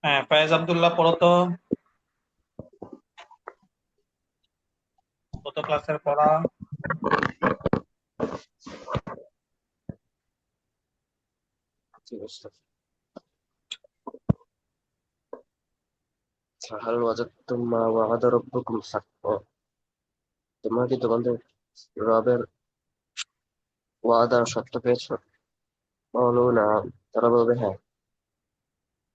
হ্যাঁ, ফায়েজ আব্দুল্লাহ পড়ো তো। কত ক্লাসের পড়া? ঠিক আছে। হাল ওয়াজাদতুম মা ওয়া'আদা রাব্বুকুম হাক্কা। তোমরা কি তোমাদের রবের ওয়াদা সত্য পেয়েছো? ক্বালু না'আম। তারা বলবে হ্যাঁ।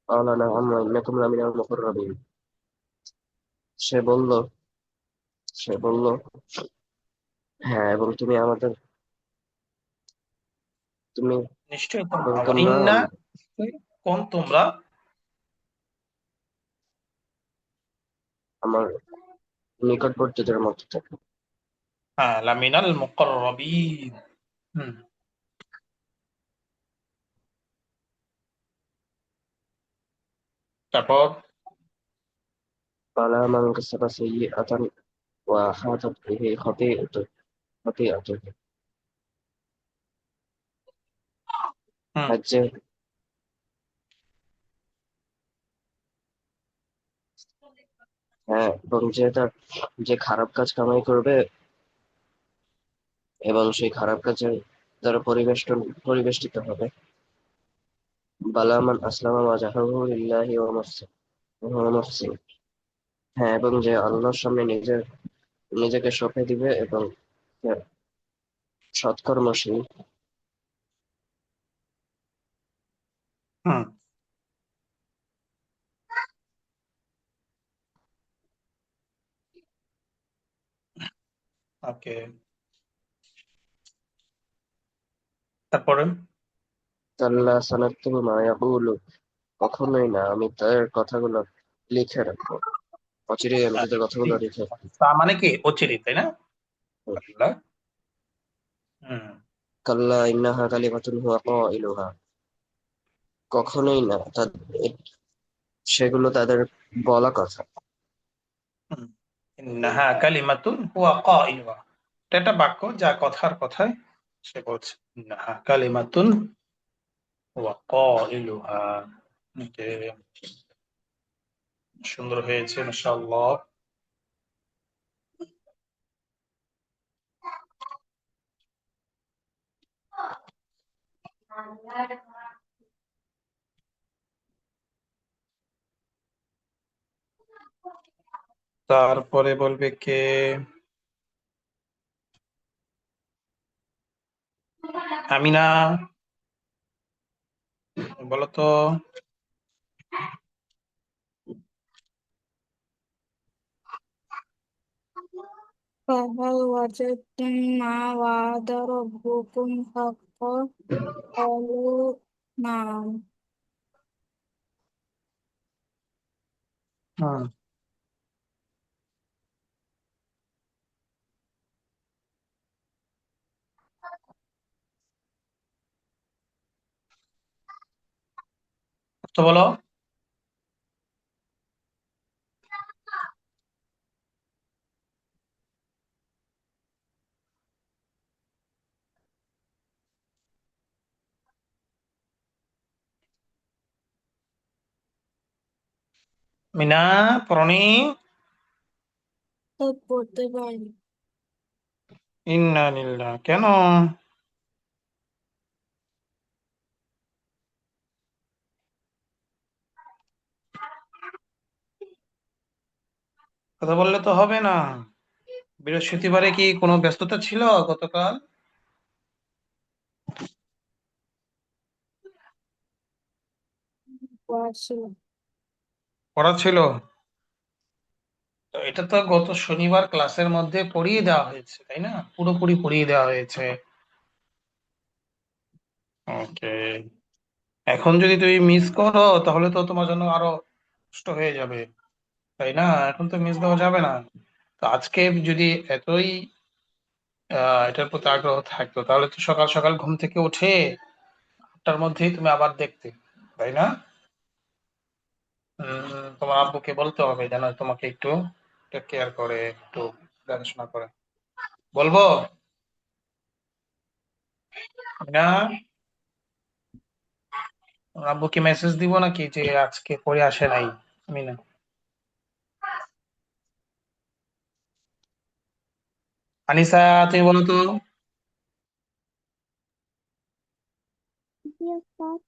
ক্বালা না'আম ওয়া ইন্নাকুম লামিনাল মুকাররাবিন। সে বলল সে বলল হ্যাঁ, এবং তুমি নিশ্চয়ই এবং তোমরা তোমরা ইন্না, কোন তোমরা? আমার নিকটবর্তীদের মধ্যে থেকে। হ্যাঁ, লামিনাল মুকাররাবিন। হুম। তারপর ক্বালা মান কাসাবা সাইয়্যাতান ওয়া আহাতাত বিহি খতীআতুহু। হুম আর যে হ্যাঁ, এবং যে খারাপ কাজ কামাই করবে এবং সেই খারাপ কাজের দ্বারা পরিবেষ্টিত হবে। বালা মান আসলামা ওয়াজহাহু লিল্লাহি ওয়া মুহসিন। হ্যাঁ, এবং যে আল্লাহর সামনে নিজেকে সঁপে দিবে এবং সৎকর্মশীল। হুম। ওকে। তারপরে কাল্লা সানাকতুবু মা ইয়াকুলু। কখনোই না, আমি তার কথাগুলো লিখে রাখবো। অচিরেই আমি তাদের কথাগুলো লিখে রাখবো। তা মানে কি অচিরে, তাই না? আল্লাহ। হুম। কাল্লা ইন্নাহা কালিমাতুন হুয়া কাইলুহা। কখনোই না, সেগুলো তাদের বলা কথা। হুম। ইন্নাহা কালিমাতুন হুয়া কাইলুহা। এটা একটা বাক্য যা কথার কথায় সে বলছে। ইন্নাহা কালিমাতুন হুয়া কাইলুহা। ওকে, সুন্দর হয়েছে মাশাআল্লাহ। তারপরে বলবে কে? আমিনা, বলো তো। فهل وجدتم ما وعد ربكم حقا؟ قالوا نعم. হুম। তো বলো। মিনা, পড়নি? তো পড়তে পারি। ইন্না লিল্লাহ, কেন? কথা বললে তো হবে না। বৃহস্পতিবারে কি কোনো ব্যস্ততা ছিল গতকাল? পড়াশোনা। পড়া ছিল? তো এটা তো গত শনিবার ক্লাসের মধ্যে পড়িয়ে দেওয়া হয়েছে, তাই না? পুরোপুরি পড়িয়ে দেওয়া হয়েছে। ওকে। এখন যদি তুমি মিস করো তাহলে তো তোমার জন্য আরো কষ্ট হয়ে যাবে, তাই না? এখন তো মিস দেওয়া যাবে না। তো আজকে যদি এতই এটার প্রতি আগ্রহ থাকতো তাহলে তো সকাল সকাল ঘুম থেকে উঠে 8টার মধ্যেই তুমি আবার দেখতে, তাই না? তোমার আব্বুকে বলতে হবে যেন তোমাকে একটু টেক কেয়ার করে, একটু দেখাশোনা করে। বলবো না? আব্বুকে মেসেজ দিব নাকি যে আজকে পড়ে আসে নাই? আমি না, আনিসা, তুমি বলো তো। জি ওস্তাদ।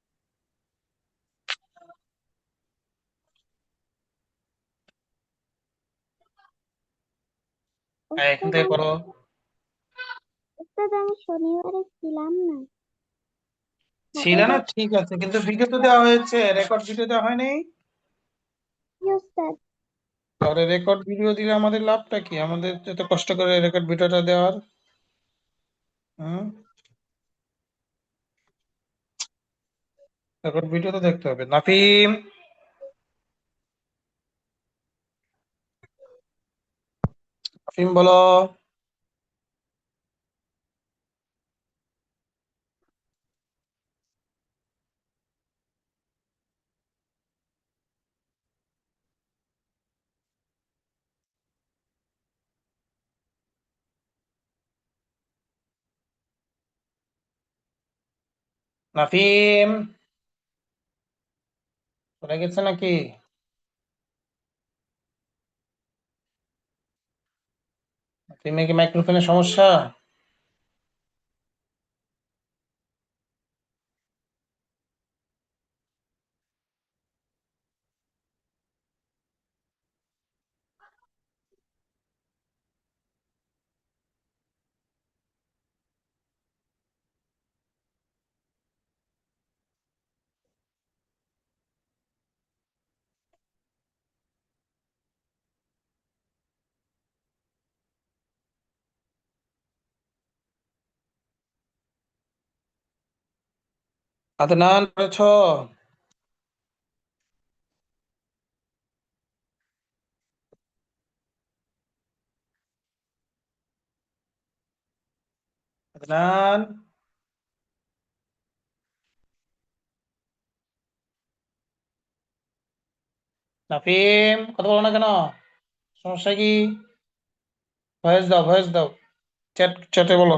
হ্যাঁ, এখান ওস্তাদ থেকে আমি করো। ওস্তাদ আমি শনিবারে ছিলাম না, ছিল সাটার না, বার। ঠিক আছে, কিন্তু ভিডিও তো দেওয়া হয়েছে, রেকর্ড ভিডিও দেওয়া হয়নি। জি ওস্তাদ। তাহলে রেকর্ড ভিডিও দিলে আমাদের লাভটা কি, আমাদের এত কষ্ট করে রেকর্ড ভিডিওটা দেওয়ার? হুম, রেকর্ড ভিডিও তো দেখতে হবে। নাফিম, নাফিম বলো। নাফিম চলে গেছে নাকি? নাফিমের কি মাইক্রোফোনের সমস্যা? আদনান করেছো? আদনান, নাফিম কথা বলো না কেন? সমস্যা কি? ভয়েস দাও, ভয়েস দাও, চ্যাটে বলো।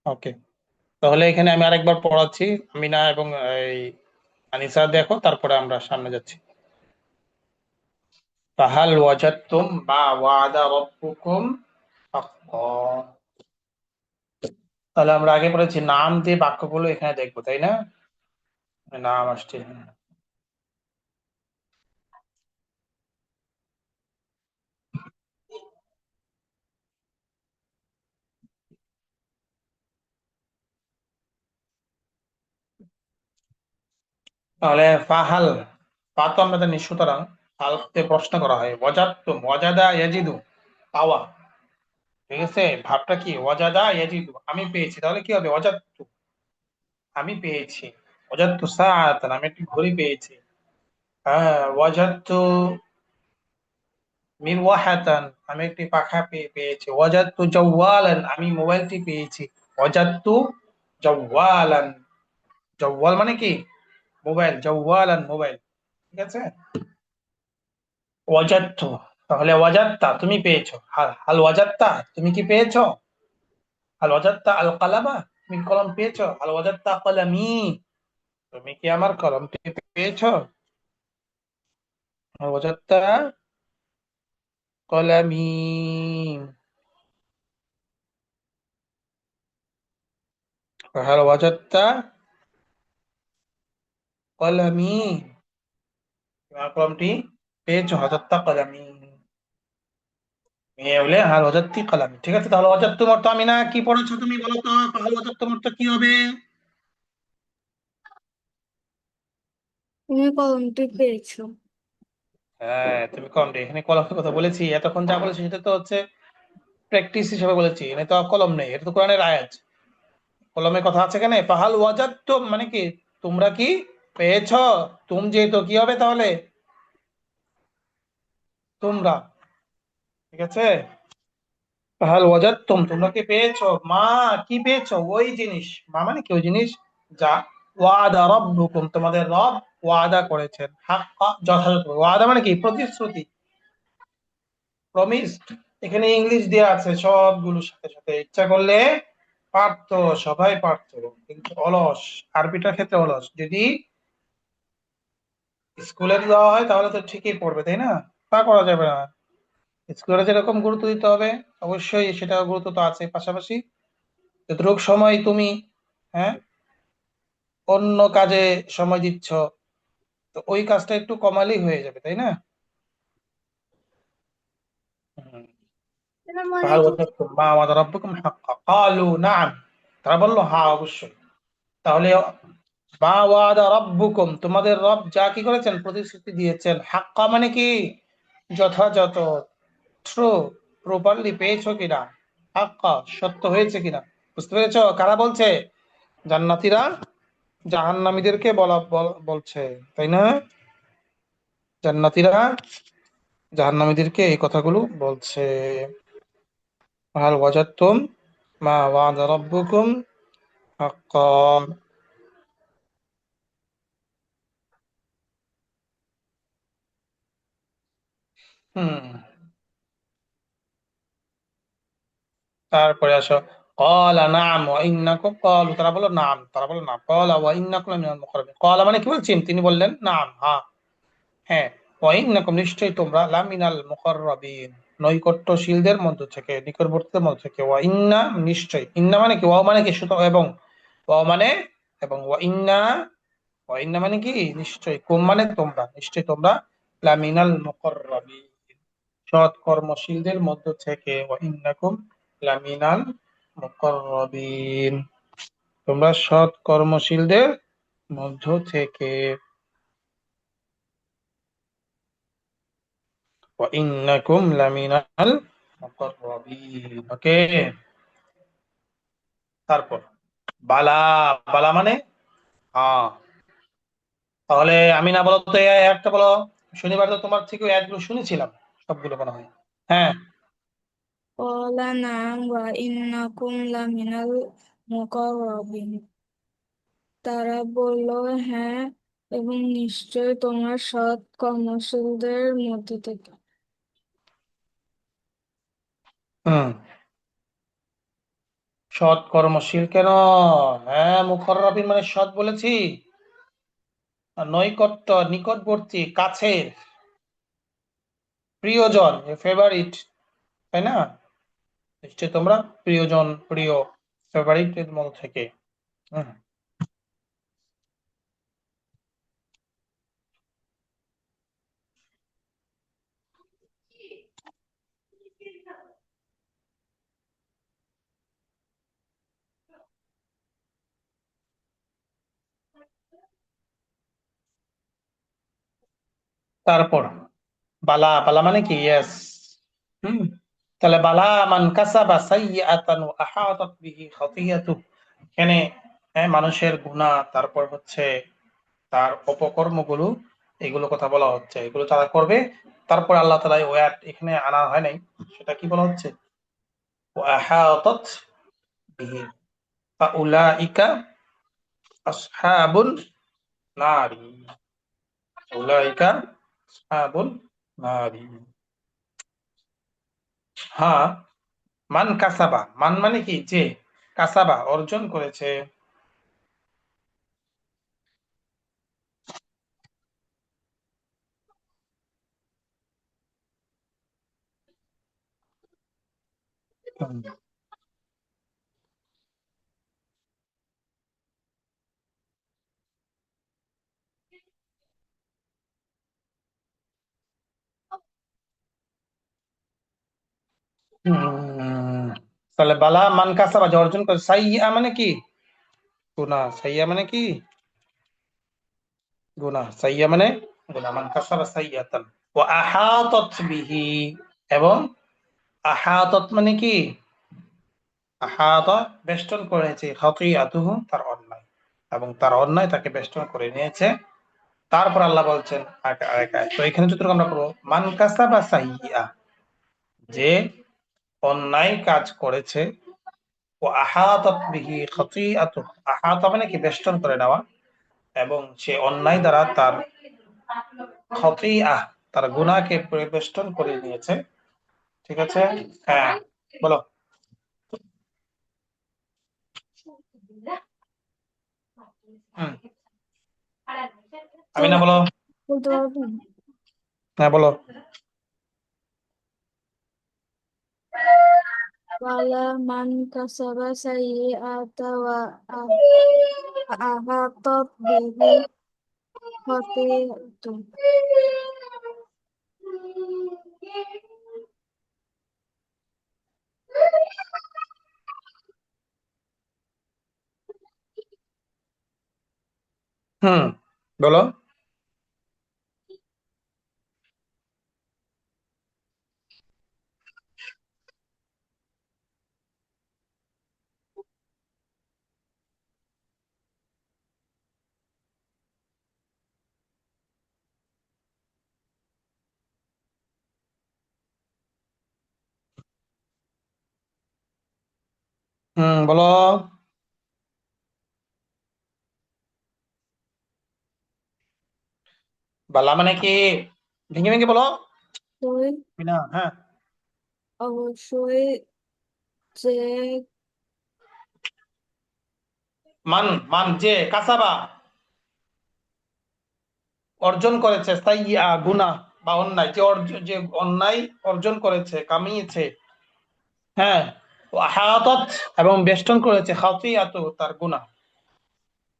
ওকে, তাহলে এখানে আমি আরেকবার পড়াচ্ছি। আমিনা এবং এই আনিসা দেখো, তারপরে আমরা সামনে যাচ্ছি। ফাহাল ওয়াজাদতুম মা ওয়াদা রাব্বুকুম হাক্কা। তাহলে আমরা আগে পড়েছি নাম দিয়ে বাক্যগুলো এখানে দেখবো, তাই না? নাম আসছে। তাহলে ফাহাল, পা তো আমরা জানি, সুতরাং হালতে প্রশ্ন করা হয়। ওয়াজাদতুম, ওয়াজাদা ইয়াজিদু, পাওয়া। ঠিক আছে, ভাবটা কি, ওয়াজাদা ইয়াজিদু, আমি পেয়েছি, তাহলে কি হবে? ওয়াজাদতু, আমি পেয়েছি। ওয়াজাদতু সাআতান, আমি একটি ঘড়ি পেয়েছি। হ্যাঁ, ওয়াজাদতু মিরওয়াহাতান, আমি একটি পাখা পেয়েছি। ওয়াজাদতু জাওয়ালান, আমি মোবাইলটি পেয়েছি। ওয়াজাদতু জাওয়ালান, জাওয়াল মানে কি? মোবাইল, জাওয়ালান মোবাইল। ঠিক আছে। ওয়াজাদতু, তাহলে ওয়াজাদতা, তুমি পেয়েছো। হাল হাল ওয়াজাদতা, তুমি কি পেয়েছো? হাল ওয়াজাদতা আল কালামা, তুমি কি কলম পেয়েছো? হাল ওয়াজাদতা কলামি, তুমি কি আমার কলমটি পেয়েছো? হাল ওয়াজাদতা কলামি, হাল ওয়াজাদতা কলামি, তোমার কলমটি পেয়েছো। হাজাত্তা কলামি, মেয়ে হলে হাল ওয়াজাদতি কলামি। ঠিক আছে, তাহলে ওয়াজাদতুম অর্থ, আমি না কি পড়েছো তুমি বলো তো? হাল ওয়াজাদতুম অর্থ কি হবে? তুমি কলমটি পেয়েছো। হ্যাঁ, তুমি কলমটি, এখানে কলমের কথা বলেছি, এতক্ষণ যা বলেছি সেটা তো হচ্ছে প্র্যাকটিস হিসেবে বলেছি, এখানে তো কলম নেই, এটা তো কোরআনের আয়াত। কলমে কথা আছে এখানে, ফাহাল ওয়াজাদতুম মানে কি তোমরা কি পেয়েছ। তুম যেহেতু কি হবে তাহলে তোমরা, ঠিক আছে। ফাহাল ওয়াজাদতুম তোমরা কি পেয়েছো, মা কি পেয়েছো, ওই জিনিস, মা মানে কি ওই জিনিস যা ওয়াদা রাব্বুকুম তোমাদের রব ওয়াদা করেছেন, হাক্কা যথাযথ, ওয়াদা মানে কি প্রতিশ্রুতি, প্রমিসড। এখানে ইংলিশ দেওয়া আছে সবগুলোর সাথে সাথে, ইচ্ছা করলে পারতো, সবাই পারতো, কিন্তু অলস, আরবিটার ক্ষেত্রে অলস। যদি স্কুলে দেওয়া হয় তাহলে তো ঠিকই পড়বে, তাই না, তা করা যাবে না। স্কুলে যেরকম গুরুত্ব দিতে হবে অবশ্যই সেটা গুরুত্ব তো আছে, পাশাপাশি যতটুকু সময় তুমি, হ্যাঁ, অন্য কাজে সময় দিচ্ছ, তো ওই কাজটা একটু কমালেই হয়ে যাবে, তাই না। হুম। فهل وجدتم ما وعد ربكم حقا قالوا نعم তারা বললো হ্যাঁ অবশ্যই। তাহলে মা ওয়াদা রব্বুকুম তোমাদের রব যা কি করেছেন প্রতিশ্রুতি দিয়েছেন, হাক্কা মানে কি যথাযথ, ট্রু, প্রপারলি পেয়েছো কিনা, হাক্কা সত্য হয়েছে কিনা, বুঝতে পেরেছো। কারা বলছে, জান্নাতীরা জাহান্নামীদেরকে বলছে, তাই না, জান্নাতীরা জাহান্নামীদেরকে এই কথাগুলো বলছে। হাল ওয়াজাদতুম মা ওয়াদা রাব্বুকুম হাক্কা। হুম। তারপরে আসো, ক্বালা নাম ওয়া ইন্নাকুম, ক্বালু তারা বলল নাম, তারা বলল না, ক্বালা ওয়া ইন্নাকুম লামিনাল মুকাররাবিন, ক্বালা মানে কি বলছেন তিনি বললেন নাম, হ্যাঁ হ্যাঁ, ওয়া ইন্নাকুম নিশ্চয়ই তোমরা লামিনাল মুকাররাবিন নৈকট্যশীলদের মধ্য থেকে, নিকটবর্তীদের মধ্য থেকে, ওয়া ইন্না নিশ্চয়ই, ইন্না মানে কি, ওয়া মানে কি শুধু এবং, ওয়া মানে এবং, ওয়া ইন্না মানে কি নিশ্চয়ই, কুম মানে তোমরা, নিশ্চয়ই তোমরা লামিনাল মুকাররাবিন সৎ কর্মশীলদের মধ্য থেকে, ওয়া ইন্নাকুম লামিনাল মুকাররাবিন তোমরা সৎ কর্মশীলদের মধ্য থেকে, ওয়া ইন্নাকুম লামিনাল মুকাররাবিন। ওকে। তারপর বালা, বালা মানে হ্যাঁ। তাহলে আমি না বলো তো এই একটা বলো, শনিবার তো তোমার থেকে ওই অ্যাডগুলো শুনেছিলাম সবগুলো মনে হয়। হ্যাঁ। قال نعم وإنكم لمن المقربين। তারা বলল, হ্যাঁ, এবং নিশ্চয় তোমার সৎ কর্মশীলদের মধ্যে থেকে। হুম। সৎ কর্মশীল কেন, হ্যাঁ মুকাররাবিন মানে সৎ বলেছি, আর নৈকট্য নিকটবর্তী কাছের, প্রিয়জন ফেভারিট, তাই না, নিশ্চয়ই তোমরা প্রিয়জন, প্রিয়, ফেভারিট এর মধ্যে থেকে। হুম। তারপর বালা, বালা মানে কি ইয়েস। হুম। তাহলে বালা মান কাসাবা সাইয়্যাতান ওয়া আহাতাত বিহি খাতিয়াতু, এখানে মানুষের গুনাহ, তারপর হচ্ছে তার অপকর্মগুলো, এগুলো কথা বলা হচ্ছে, এগুলো তারা করবে। তারপর আল্লাহ তাআলা ওয়াট এখানে আনা হয় নাই, সেটা কি বলা হচ্ছে, ওয়া আহাতাত বিহি ফাউলাইকা আসহাবুন নারি, উলাইকা আসহাবুন নারি। হ্যাঁ, মান কাসাবা, মান মানে কি যে, কাসাবা অর্জন করেছে। তাহলে বালা মান কাসাবা যে অর্জন করে, সাইয়্যা মানে কি গুনাহ, সাইয়্যা মানে কি গুনাহ, সাইয়্যা মানে গুনাহ, মান কাসাবা সাইয়্যাতান ওয়া আহাতাত বিহি, এবং আহাতাত মানে কি আহাতা বেষ্টন করে নিয়েছে, খাতিয়াতুহু তার অন্যায়, এবং তার অন্যায় তাকে বেষ্টন করে নিয়েছে। তারপর আল্লাহ বলছেন তো এখানে যতটুকু আমরা পড়বো, মান কাসাবা সাইয়্যা, যে অন্যায় কাজ করেছে, ও আহাতাত বিহি খাতিয়াতুহু, আহাতা মানে কি বেষ্টন করে নেওয়া, এবং সে অন্যায় দ্বারা তার খতিআহ তার গুনাহকে পরিবেষ্টন করে নিয়েছে। ঠিক আছে, হ্যাঁ বলো। হুম, আমি না বলো। বলতে পারবেন? হ্যাঁ বলো। ওয়ালা মান কাসাবা সাইয়্যাতা ওয়া আহাতাত বিহি খাতিআতুহু। হুম, বলো। বলো। বালা মানে কি? ভেঙে ভেঙে বলো। অবশ্যই, না, হ্যাঁ। অবশ্যই যে মান, মান যে কাসাবা অর্জন করেছে, সাইয়্যা গুনাহ বা অন্যায়, যে যে অন্যায় অর্জন করেছে, কামিয়েছে, হ্যাঁ, ও আহাতাত এবং বেষ্টন করেছে, খাতিয়াতু তার গুনাহ,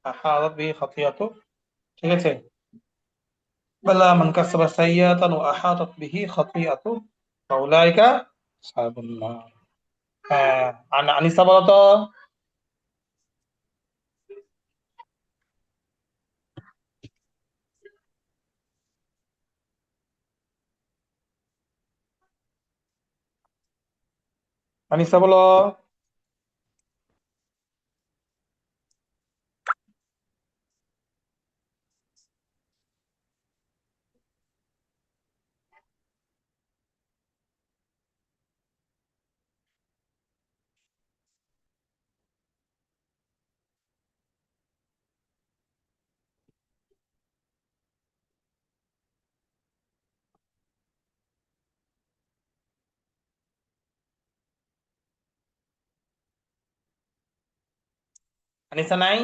আহাতাত বিহি খাতিয়াতু। ঠিক আছে, বালা মান কাসাবা সাইয়্যাতান ওয়া আহাতাত বিহি খাতিয়াতু ফাউলাইকা আসহাবুন নার। হ্যাঁ, আনিসা বলো তো। আনিসা বলো। আনিসা নাই?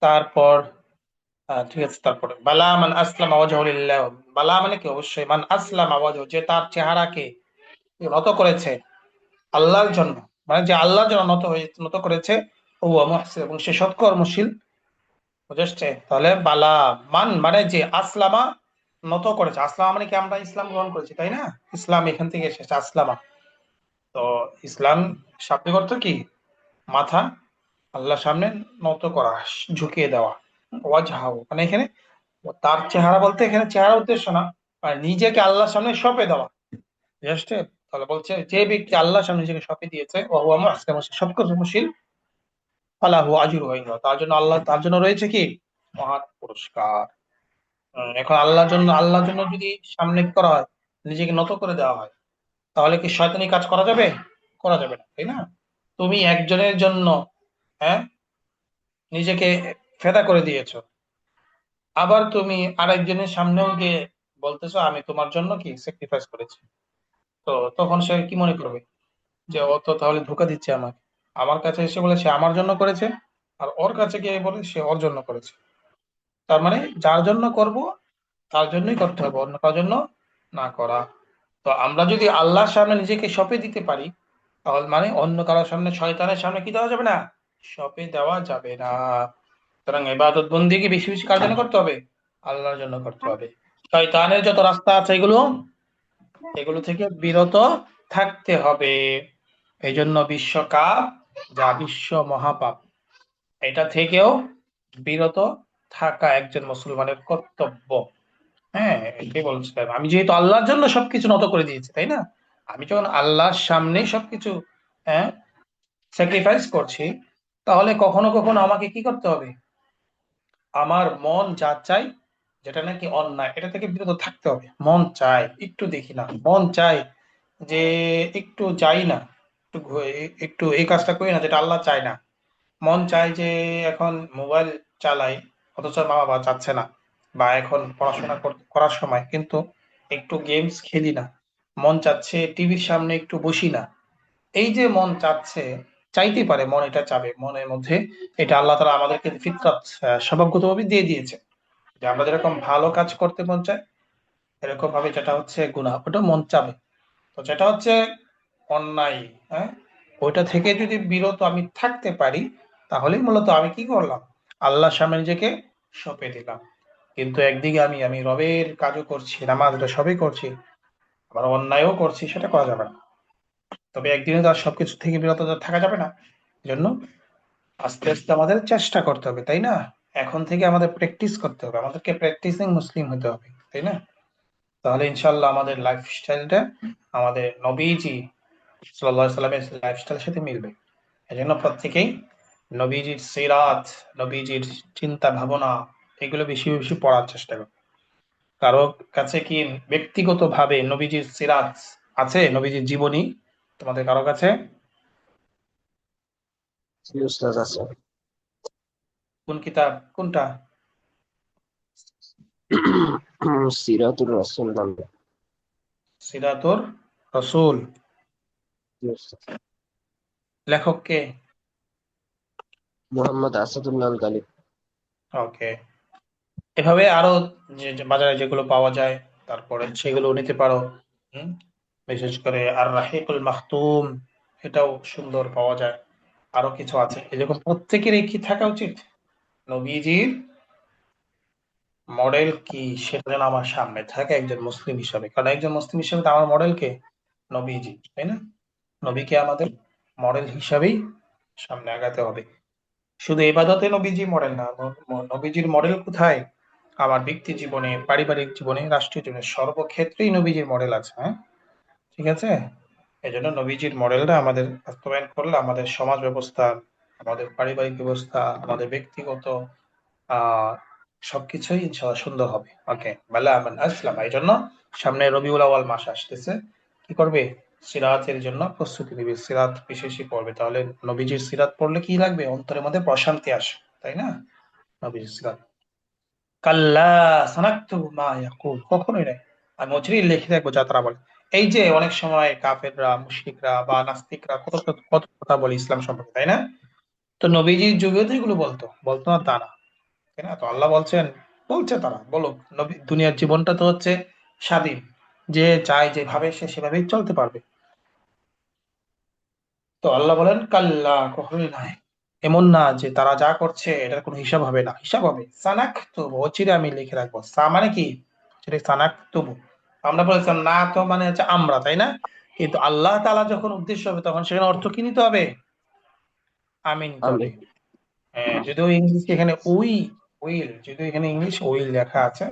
তারপর ঠিক আছে, তারপরে বালা মান আসলামা ওয়াজহু লিল্লাহ, বালা মানে কি অবশ্যই, মান আসলামা ওয়াজহু যে তার চেহারাকে নত করেছে আল্লাহর জন্য, মানে যে আল্লাহর জন্য নত করেছে, ও মুহসিন এবং সে সৎকর্মশীল, বুঝেছে? তাহলে বালা মান মানে যে আসলামা নত করেছে, আসলামা মানে কি আমরা ইসলাম গ্রহণ করেছি, তাই না? ইসলাম এখান থেকে এসেছে, আসলামা। তো ইসলাম শাব্দিক অর্থ কি? মাথা আল্লাহর সামনে নত করা, ঝুঁকিয়ে দেওয়া। ওয়াজহাউ মানে এখানে তার চেহারা বলতে এখানে চেহারা উদ্দেশ্য না, মানে নিজেকে আল্লাহর সামনে সঁপে দেওয়া। জাস্ট, তাহলে বলছে যে ব্যক্তি আল্লাহর সামনে নিজেকে সঁপে দিয়েছে, ওয়া হুয়া মুহসিন সে সৎকর্মশীল, ফালাহু আজরুহু ইনদাল্লাহ, তার জন্য তার জন্য রয়েছে কি? মহান পুরস্কার। এখন আল্লাহর জন্য যদি সামনে কি করা হয়, নিজেকে নত করে দেওয়া হয়, তাহলে কি শয়তানি কাজ করা যাবে? করা যাবে না, তাই না? তুমি একজনের জন্য, হ্যাঁ, নিজেকে ফেদা করে দিয়েছো, আবার তুমি আরেকজনের সামনেও গিয়ে বলতেছো আমি তোমার জন্য কি স্যাক্রিফাইস করেছি। তো তখন সে কি মনে করবে? যে ও তো তাহলে ধোঁকা দিচ্ছে আমাকে, আমার কাছে এসে বলে সে আমার জন্য করেছে, আর ওর কাছে গিয়ে বলে সে ওর জন্য করেছে। তার মানে যার জন্য করব তার জন্যই করতে হবে, অন্য কারোর জন্য না করা। তো আমরা যদি আল্লাহর সামনে নিজেকে সঁপে দিতে পারি, তাহলে মানে অন্য কারোর সামনে, শয়তানের সামনে কি দেওয়া যাবে না? সঁপে দেওয়া যাবে না। সুতরাং ইবাদত বন্দেগী বেশি বেশি কার জন্য করতে হবে? আল্লাহর জন্য করতে হবে। শয়তানের যত রাস্তা আছে এগুলো থেকে বিরত থাকতে হবে। এই জন্য বিশ্বকাপ, যা বিশ্ব মহাপাপ, এটা থেকেও বিরত থাকা একজন মুসলমানের কর্তব্য। হ্যাঁ, এটাই বলছিলাম, আমি যেহেতু আল্লাহর জন্য সবকিছু নত করে দিয়েছি, তাই না? আমি যখন আল্লাহর সামনে সবকিছু হ্যাঁ স্যাক্রিফাইস করছি, তাহলে কখনো কখনো আমাকে কি করতে হবে? আমার মন যা চাই, যেটা নাকি অন্যায়, এটা থেকে বিরত থাকতে হবে। মন চায় একটু দেখি না, মন চায় যে একটু যাই না, একটু এই কাজটা করি না যেটা আল্লাহ চায় না। মন চায় যে এখন মোবাইল চালাই, অথচ মা বাবা চাচ্ছে না। বা এখন পড়াশোনা করার সময় কিন্তু একটু গেমস খেলি না, মন চাচ্ছে টিভির সামনে একটু বসি না। এই যে মন চাচ্ছে, চাইতেই পারে, মন এটা চাবে মনের মধ্যে। এটা আল্লাহ তাআলা আমাদেরকে ফিতরাত স্বভাবগতভাবে দিয়ে দিয়েছে, যে আমরা যেরকম ভালো কাজ করতে মন চায়, এরকম ভাবে যেটা হচ্ছে গুনাহ, ওটা মন চাবে। তো যেটা হচ্ছে অন্যায়, হ্যাঁ, ওইটা থেকে যদি বিরত আমি থাকতে পারি, তাহলেই মূলত আমি কি করলাম? আল্লাহর সামনে নিজেকে সঁপে দিলাম। কিন্তু একদিকে আমি রবের কাজও করছি, নামাজ রোজা সবই করছি, আবার অন্যায়ও করছি, সেটা করা যাবে না। তবে একদিনে তো আর সবকিছু থেকে বিরত তো থাকা যাবে না। এজন্য আস্তে আস্তে আমাদের চেষ্টা করতে হবে, তাই না? এখন থেকে আমাদের প্র্যাকটিস করতে হবে, আমাদেরকে প্র্যাকটিসিং মুসলিম হতে হবে, তাই না? তাহলে ইনশাল্লাহ আমাদের লাইফস্টাইলটা আমাদের নবীজি সাল্লাল্লাহু আলাইহি সাল্লামের লাইফস্টাইলের সাথে মিলবে। এজন্য প্রত্যেকেই নবীজির সিরাত, নবীজির চিন্তা ভাবনা, এগুলো বেশি বেশি পড়ার চেষ্টা করো। কারো কাছে কি ব্যক্তিগত ভাবে নবীজির সিরাত আছে, নবীজির জীবনী তোমাদের কারো কাছে? জি উস্তাদ আছে। কোন কিতাব, কোনটা? সিরাতুর রাসূল নামে। সিরাতুর রসুল। জি উস্তাদ। লেখক কে? মোহাম্মদ আসাদুল্লাহ আল গালিব। ওকে। এভাবে আরো যে বাজারে যেগুলো পাওয়া যায়, তারপরে সেগুলো নিতে পারো। হুম? বিশেষ করে আর রাহিকুল মাখতুম, এটাও সুন্দর পাওয়া যায়। আরো কিছু আছে, এরকম প্রত্যেকেরই কি থাকা উচিত? নবীজির মডেল কি, সেটা যেন আমার সামনে থাকে একজন মুসলিম হিসাবে। কারণ একজন মুসলিম হিসাবে তো আমার মডেল কে? নবীজি, তাই না? নবীকে আমাদের মডেল হিসাবেই সামনে আগাতে হবে। শুধু ইবাদতে নবীজি মডেল না, নবীজির মডেল কোথায়? আমার ব্যক্তি জীবনে, পারিবারিক জীবনে, রাষ্ট্রীয় জীবনে, সর্বক্ষেত্রেই নবীজির মডেল আছে। হ্যাঁ, ঠিক আছে। এই জন্য নবীজির মডেলটা আমাদের বাস্তবায়ন করলে আমাদের সমাজ ব্যবস্থা, আমাদের পারিবারিক ব্যবস্থা, আমাদের ব্যক্তিগত আহ সবকিছুই ইনশাআল্লাহ সুন্দর হবে। ওকে, বালা আমান আসলাম। এই জন্য সামনে রবিউল আউয়াল মাস আসতেছে, কি করবে? সিরাতের জন্য প্রস্তুতি নিবে, সিরাত বিশেষই পড়বে। তাহলে নবীজির সিরাত পড়লে কি লাগবে? অন্তরের মধ্যে প্রশান্তি আসে, তাই না? নবীজির সিরাত। কাল্লা সানাকতুবু মা ইয়াকুল, কখনোই নাই। আমি অচিরেই লিখে রাখবো যা তারা বলে। এই যে অনেক সময় কাফেররা, মুশরিকরা বা নাস্তিকরা কত কত কথা বলে ইসলাম সম্পর্কে, তাই না? তো নবীজির যুগেও তো এগুলো বলতো, বলতো না তা না, তাই না? তো আল্লাহ বলছেন, বলছে তারা বলুক। নবী দুনিয়ার জীবনটা তো হচ্ছে স্বাধীন, যে চায় যেভাবে সে সেভাবেই চলতে পারবে। তো আল্লাহ বলেন কাল্লা, কখনোই নয়। এমন না যে তারা যা করছে এটার কোনো হিসাব হবে না, হিসাব হবে। সানাক তবু, অচিরে আমি লিখে রাখবো। সা মানে কি? অচিরে সানাক তবু। আমরা বলেছিলাম না, তো মানে হচ্ছে আমরা, তাই না? কিন্তু আল্লাহ তাআলা যখন উদ্দেশ্য হবে, তখন সেখানে অর্থ কি নিতে হবে? আমি নিতে আমি। হবে। যদিও ইংলিশ এখানে উই, উইল, যদিও এখানে ইংলিশ উইল লেখা আছে,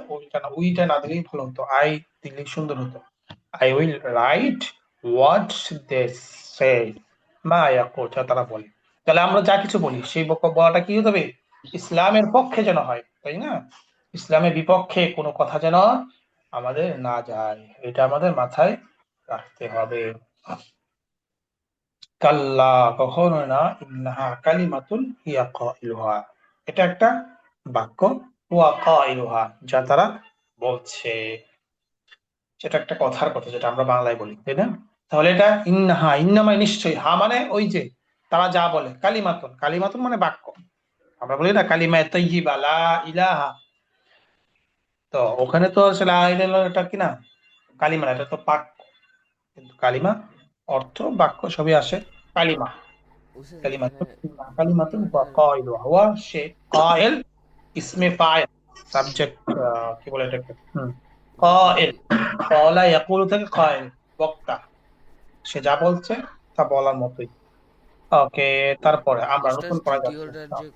উইটা না দিলেই ভালো হতো, আই দিলেই সুন্দর হতো। I will write what they say, মা ইয়াকুল, যা তারা বলে। তাহলে আমরা যা কিছু বলি সেই বলাটা কি হতে হবে? ইসলামের পক্ষে যেন হয়, তাই না? ইসলামের বিপক্ষে কোনো কথা যেন আমাদের না যায়, এটা আমাদের মাথায় রাখতে হবে। কাল্লা, কখনো না। ইন্নাহা কালিমাতুন হিয়া কাইলুহা, এটা একটা বাক্য। ওয়া কাইলুহা, যা তারা বলছে, সেটা একটা কথার কথা, যেটা আমরা বাংলায় বলি, তাই না? তাহলে এটা ইন্নাহা, ইন্না মানে নিশ্চয়ই, হা মানে ওই যে তারা যা বলে, কালিমাতুন, কালিমাতুন মানে বাক্য। আমরা বলি না কালিমা তাইয়্যিবা, লা ইলাহা। তো ওখানে তো আসলে লা ইলাহা এটা কি না কালিমা না, এটা তো বাক্য। কিন্তু কালিমা অর্থ বাক্য সবই আসে কালিমা। উস্তাদ এখানে কালিমাতুন, কালিমাতুন ওয়া এখানে কাইলুহা, ওয়া সে কাইল, ইসমে ফাইল, সাবজেক্ট, কি বলে এটাকে? উস্তাদ কাইল, যদি ক্বালা ইয়াকুলু থেকে কাইল, বক্তা, সে যা বলছে তা বলার মতোই। ওকে, তারপরে আমরা উস্তাদ নতুন পড়া যাচ্ছে। তৃতীয়টার যে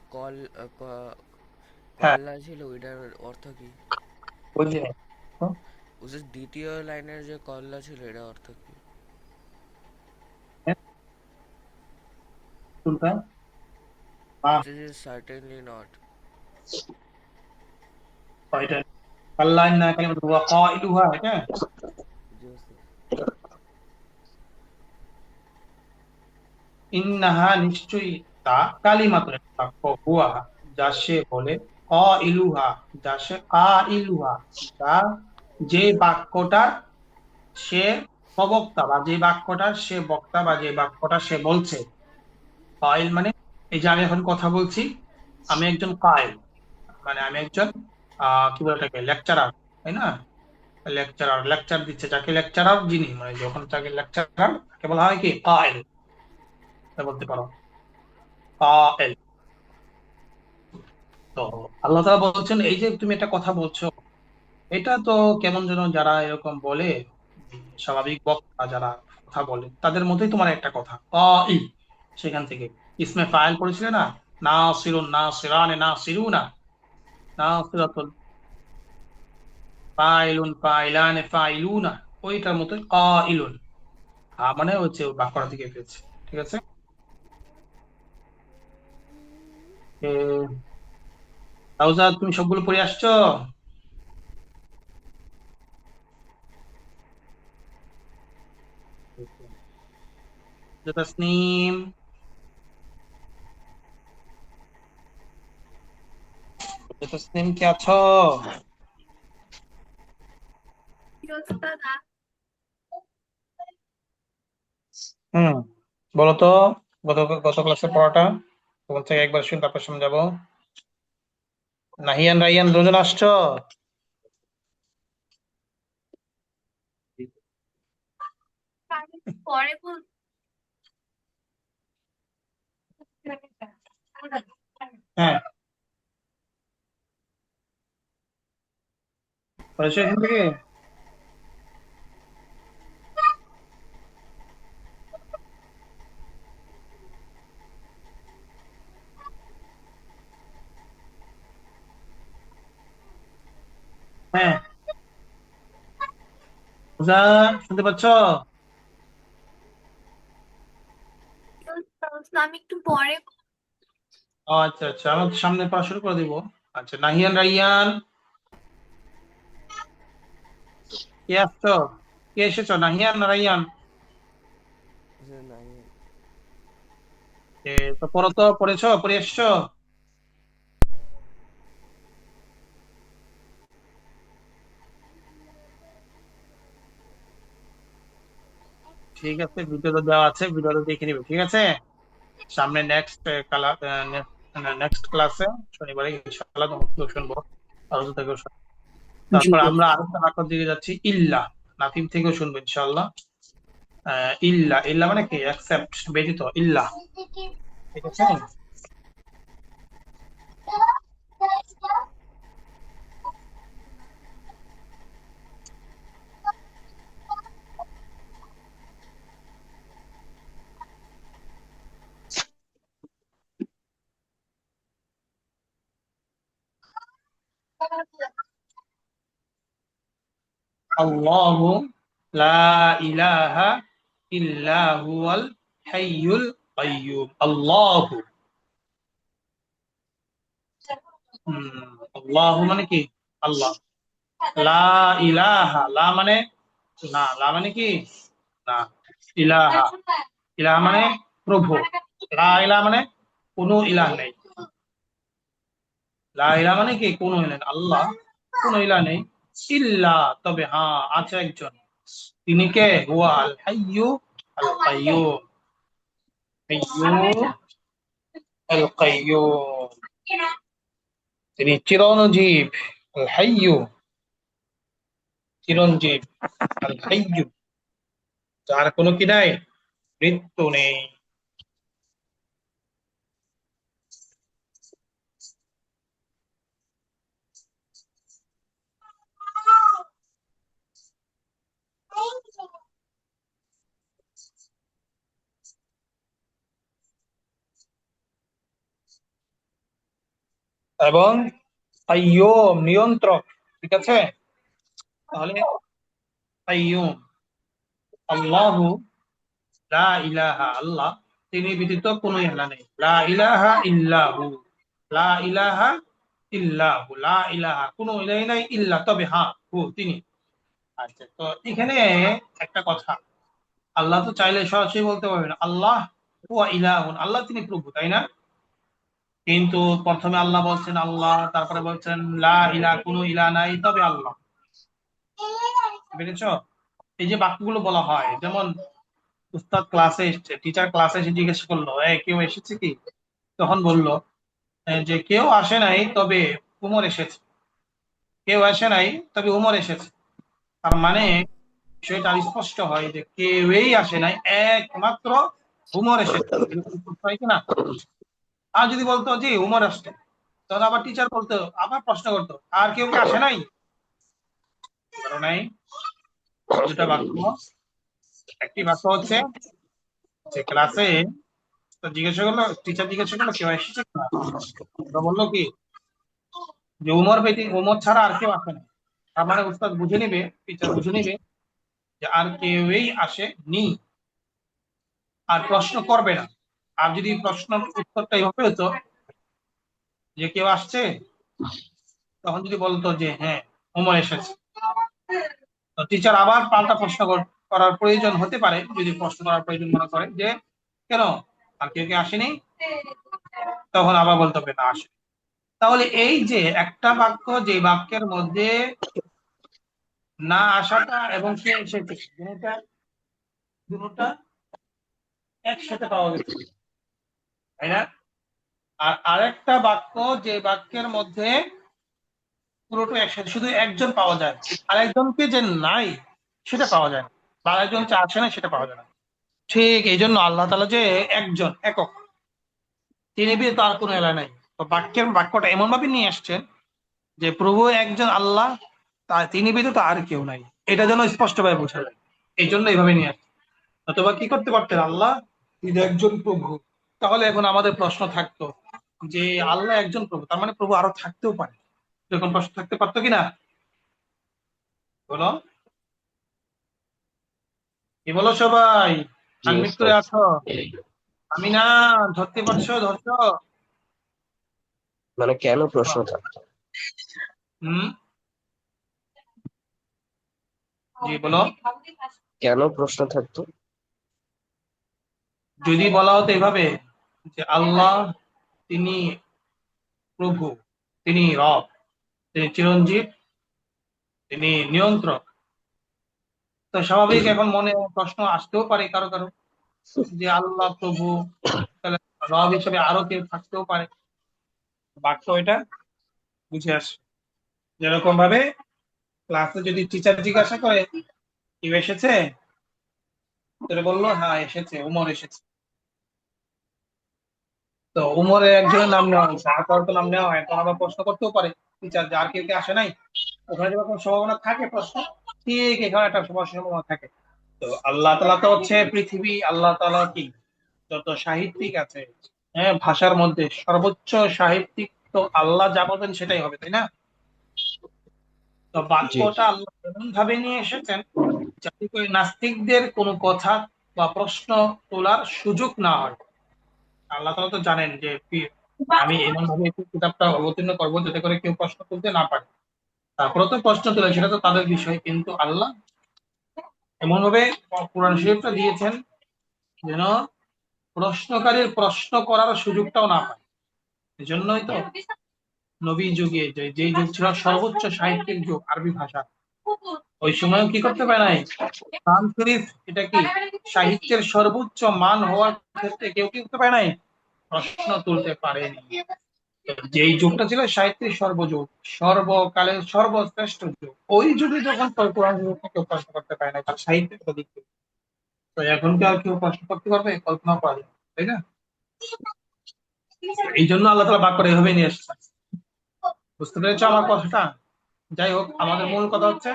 হ্যাঁ, কল্লা ছিল ওইটার অর্থ কি? বুঝিনি। উচিত দ্বিতীয় লাইনের যে কল্লা ছিল এটা অর্থ কি? হ্যাঁ, কোনটা? বা It is certainly not. এটা কাল্লা ইন্না কালিমাতু হুয়া কাইলুহা, এটা জি ওস্তাদ। ইন্নাহা নিশ্চয়ই তা কালিমাতুন একটা বাক্য, হুয়া যা সে বলে, কাইলুহা যা সে কাইলুহা যা যে বাক্যটা সে প্রবক্তা, বা যে বাক্যটার সে বক্তা, বা যে বাক্যটা সে বলছে। কাইল মানে এই যে আমি এখন কথা বলছি, আমি একজন কাইল, মানে আমি একজন কি বলে এটাকে, লেকচারার, তাই না? লেকচারার লেকচার দিচ্ছে, যাকে লেকচারার যিনি, মানে যখন তাকে লেকচারার তাকে বলা হয় কি কাইল, বলতে পারো কাইল। তো আল্লাহ তাআলা বলছেন এই যে তুমি একটা কথা বলছো, এটা তো কেমন যেন যারা এরকম বলে, স্বাভাবিক বক্তা যারা কথা বলে তাদের মধ্যেই তোমার একটা কথা কাইল। সেখান থেকে ইসমে ফাইল পড়েছিলে না, নাসিরুন নাসিরানে নাসিরুনা, নাসিরাতুন ফাইলুন ফাইলানে ফাইলুনা, ওইটার মতো কাইলুন, মানে হচ্ছে ওই বাক্যটা থেকে এসেছে। ঠিক আছে। রাউজা, তুমি সবগুলো পড়ে আসছো? যে তাসনিম, যে তাসনিম কি আছো? হুম, বলো তো, গত গত ক্লাসের পড়াটা তোমার থেকে একবার শুন, তারপর সমঝাবো। নাহিয়ান রাইয়ান দুজন আসছো? হ্যাঁ, পড়েছো এখান থেকে? হ্যাঁ, পূজা, শুনতে পাচ্ছ? আমি একটু পরে আচ্ছা আচ্ছা, আমার সামনে পড়া শুরু করে দিব। আচ্ছা, নাহিয়ান রাইয়ান, কে আসছো? কে এসেছো, নাহিয়ান না রাইয়ান? যে নাই। তো পড়ো তো, পড়েছো, পড়ে এসছো? ঠিক আছে, ভিডিওটা দেওয়া আছে, ভিডিওটা দেখে নিবে, ঠিক আছে? সামনে নেক্সট নেক্সট ক্লাসে শনিবারে ইনশাআল্লাহ তোমাকে শুনবো, আলোচনা থেকেও শুনবো। জি তারপর আমরা আরেকটা বাক্যের দিকে যাচ্ছি, ইল্লা, নাফিম থেকেও শুনবো ইনশাআল্লাহ। ইল্লা, ইল্লা মানে কি, অ্যাকসেপ্ট, ব্যতীত, ইল্লা। ঠিক আছে। আল্লাহু লা ইলাহা ইল্লা হুয়াল হাইয়ুল কাইয়্যুম। আল্লাহু, আল্লাহু মানে কি, আল্লাহ। লা ইলাহা, লা মানে না, লা মানে কি না, ইলাহা, ইলাহা মানে প্রভু, লা ইলাহা মানে কোনো ইলাহ নেই। লা ইলাহা মানে কি, কোনো ইলাহ নেই, আল্লাহ কোনো ইলাহ নেই। ইল্লা, তবে হ্যাঁ আছে একজন, তিনি কে, হুয়া আল হাইয়্যু আল কাইয়্যুম, হাইয়্যু আল কাইয়্যুম, তিনি চিরঞ্জীব, আল হাইয়্যু চিরঞ্জীব, আল হাইয়্যু যার কোনো কি নাই, মৃত্যু নেই। এবং কাইয়্যুম, নিয়ন্ত্রক। ঠিক আছে। তাহলে কাইয়ুম। আল্লাহু লা ইলাহা, আল্লাহ তিনি ব্যতীত কোনো ইলাহ নেই। লা ইলাহা ইল্লাহু, লা ইলাহা ইল্লাহু, লা ইলাহা কোনো ইলাহ নাই, ইল্লা তবে হ্যাঁ হু তিনি। আচ্ছা, তো এখানে একটা কথা, আল্লাহ তো চাইলে সরাসরি বলতে পারবেন আল্লাহ হুয়া ইলাহুন, আল্লাহ তিনি প্রভু, তাই না? কিন্তু প্রথমে আল্লাহ বলছেন আল্লাহ, তারপরে বলছেন লা ইলাহা কোনো ইলাহ নাই তবে আল্লাহ। বুঝেছ? এই যে বাক্যগুলো বলা হয়, যেমন উস্তাদ ক্লাসে এসছে, টিচার ক্লাসে এসে জিজ্ঞেস করলো কেউ এসেছে কি? তখন বলল যে কেউ আসে নাই তবে উমর এসেছে, কেউ আসে নাই তবে উমর এসেছে। তার মানে বিষয়টা স্পষ্ট হয় যে কেউই আসে নাই, একমাত্র উমর এসেছে। এরকম প্রশ্ন হয় কিনা? আর যদি বলতো জি উমর আসছে, তখন আবার টিচার বলতো, আবার প্রশ্ন করতো আর কেউ কি আসে নাই? কারণ নাই। দুটা বাক্য, একটি বাক্য হচ্ছে যে ক্লাসে তো জিজ্ঞাসা করলো, টিচার জিজ্ঞাসা করলো কেউ এসেছে কিনা, ওরা বললো কি যে উমর ব্যতীত, উমর ছাড়া আর কেউ আসে না। তার মানে উস্তাদ বুঝে নিবে, টিচার বুঝে নিবে যে আর কেউই আসে নি, আর প্রশ্ন করবে না। আর যদি প্রশ্ন উত্তরটা এইভাবে হতো যে কেউ আসছে, তখন যদি বলতো যে হ্যাঁ উমর এসেছে, তো টিচার আবার পাল্টা প্রশ্ন করার প্রয়োজন হতে পারে, যদি প্রশ্ন করার প্রয়োজন মনে করে যে কেন আর কেউ কি আসেনি, তখন আবার বলতে হবে না আসে। তাহলে এই যে একটা বাক্য, যে বাক্যের মধ্যে না আসাটা এবং কে এসেছে, দুটোটা দুটোটা একসাথে পাওয়া গেছে, তাই না? আর আরেকটা বাক্য, যে বাক্যের মধ্যে পুরোটা একসাথে শুধু একজন পাওয়া যায়, আরেকজনকে যে নাই সেটা পাওয়া যায় না, বা আরেকজন যে আসে না সেটা পাওয়া যায় না। ঠিক এই জন্য আল্লাহ তাআলা যে একজন, একক, তিনি ব্যতীত আর কোনো এলা নাই। তো বাক্যটা এমন ভাবে নিয়ে আসছেন যে প্রভু একজন আল্লাহ, তিনি ব্যতীত আর কেউ নাই, এটা যেন স্পষ্টভাবে বোঝা যায়। এই জন্য এইভাবে নিয়ে আসছে। অথবা কি করতে পারতেন, আল্লাহ তিনি একজন প্রভু, তাহলে এখন আমাদের প্রশ্ন থাকতো যে আল্লাহ একজন প্রভু, তার মানে প্রভু আরো থাকতেও পারে, এরকম প্রশ্ন থাকতে পারতো কিনা? বলো, কি বলো সবাই? জি আনমিউট করে উস্তাদ। আছো? আমি না, ধরতে পারছো? ধরছো? মানে কেন প্রশ্ন থাকতো? হুম, জি বলো। কেন প্রশ্ন থাকতো? যদি বলা হতো এভাবে যে আল্লাহ তিনি প্রভু, তিনি রব, তিনি চিরঞ্জীব, তিনি নিয়ন্ত্রক, তো স্বাভাবিক এখন মনে প্রশ্ন আসতেও পারে কারো কারো যে আল্লাহ প্রভু, তাহলে রব হিসেবে আরো কেউ থাকতেও পারে। বাক্য এটা বুঝে আসে। যেরকম ভাবে ক্লাসে যদি টিচার জিজ্ঞাসা করে কেউ এসেছে, তাহলে বললো হ্যাঁ এসেছে, উমর এসেছে, তো উমরের একজনের নাম নেওয়া হয়েছে, আর কারোর তো নাম নেওয়া হয়, তখন আবার প্রশ্ন করতেও পারে টিচার যে আর কেউ কি আসে নাই। ওখানে যখন সম্ভাবনা থাকে প্রশ্ন, ঠিক এখানে একটা সম্ভাবনা থাকে। তো আল্লাহ তাআলা তো হচ্ছে পৃথিবী, আল্লাহ তাআলা কি যত সাহিত্যিক আছে, হ্যাঁ ভাষার মধ্যে সর্বোচ্চ সাহিত্যিক, তো আল্লাহ যা বলবেন সেটাই হবে, তাই না? তো জি। বাক্যটা আল্লাহ এমন ভাবে নিয়ে এসেছেন যাতে করে নাস্তিকদের কোনো কথা বা প্রশ্ন তোলার সুযোগ না হয়। আল্লাহ তাআলা তো জানেন যে আমি এমন ভাবে একটু কিতাবটা অবতীর্ণ করবো যাতে করে কেউ প্রশ্ন তুলতে না পারে, তারপরে তো প্রশ্ন তোলে সেটা তো তাদের বিষয়, কিন্তু আল্লাহ এমন ভাবে কোরআন শরীফটা দিয়েছেন যেন প্রশ্নকারীর প্রশ্ন করার সুযোগটাও না পায়। এজন্যই তো নবী যুগে, যে যুগ ছিল সর্বোচ্চ সাহিত্যিক যুগ আরবি ভাষা, ওই সময়ও কি করতে পারে নাই, কোরআন শরীফ এটা কি সাহিত্যের সর্বোচ্চ মান হওয়ার ক্ষেত্রে কেউ কি করতে পারে নাই, প্রশ্ন তুলতে পারেনি। যেই যুগটা ছিল সাহিত্যের সর্বযুগ, সর্বকালের সর্বশ্রেষ্ঠ যুগ, ওই যুগে যখন কোরআন শরীফকে কেউ প্রশ্ন করতে পারে না তার সাহিত্যের দিক থেকে, তো এখন কি আর কেউ প্রশ্ন করতে পারবে? কল্পনা করা যায়, তাই না? এই জন্য আল্লাহ তাআলা বাক্যটা এভাবে নিয়ে এসেছেন। বুঝতে পেরেছো আমার কথাটা? যাই হোক, আমাদের মূল কথা হচ্ছে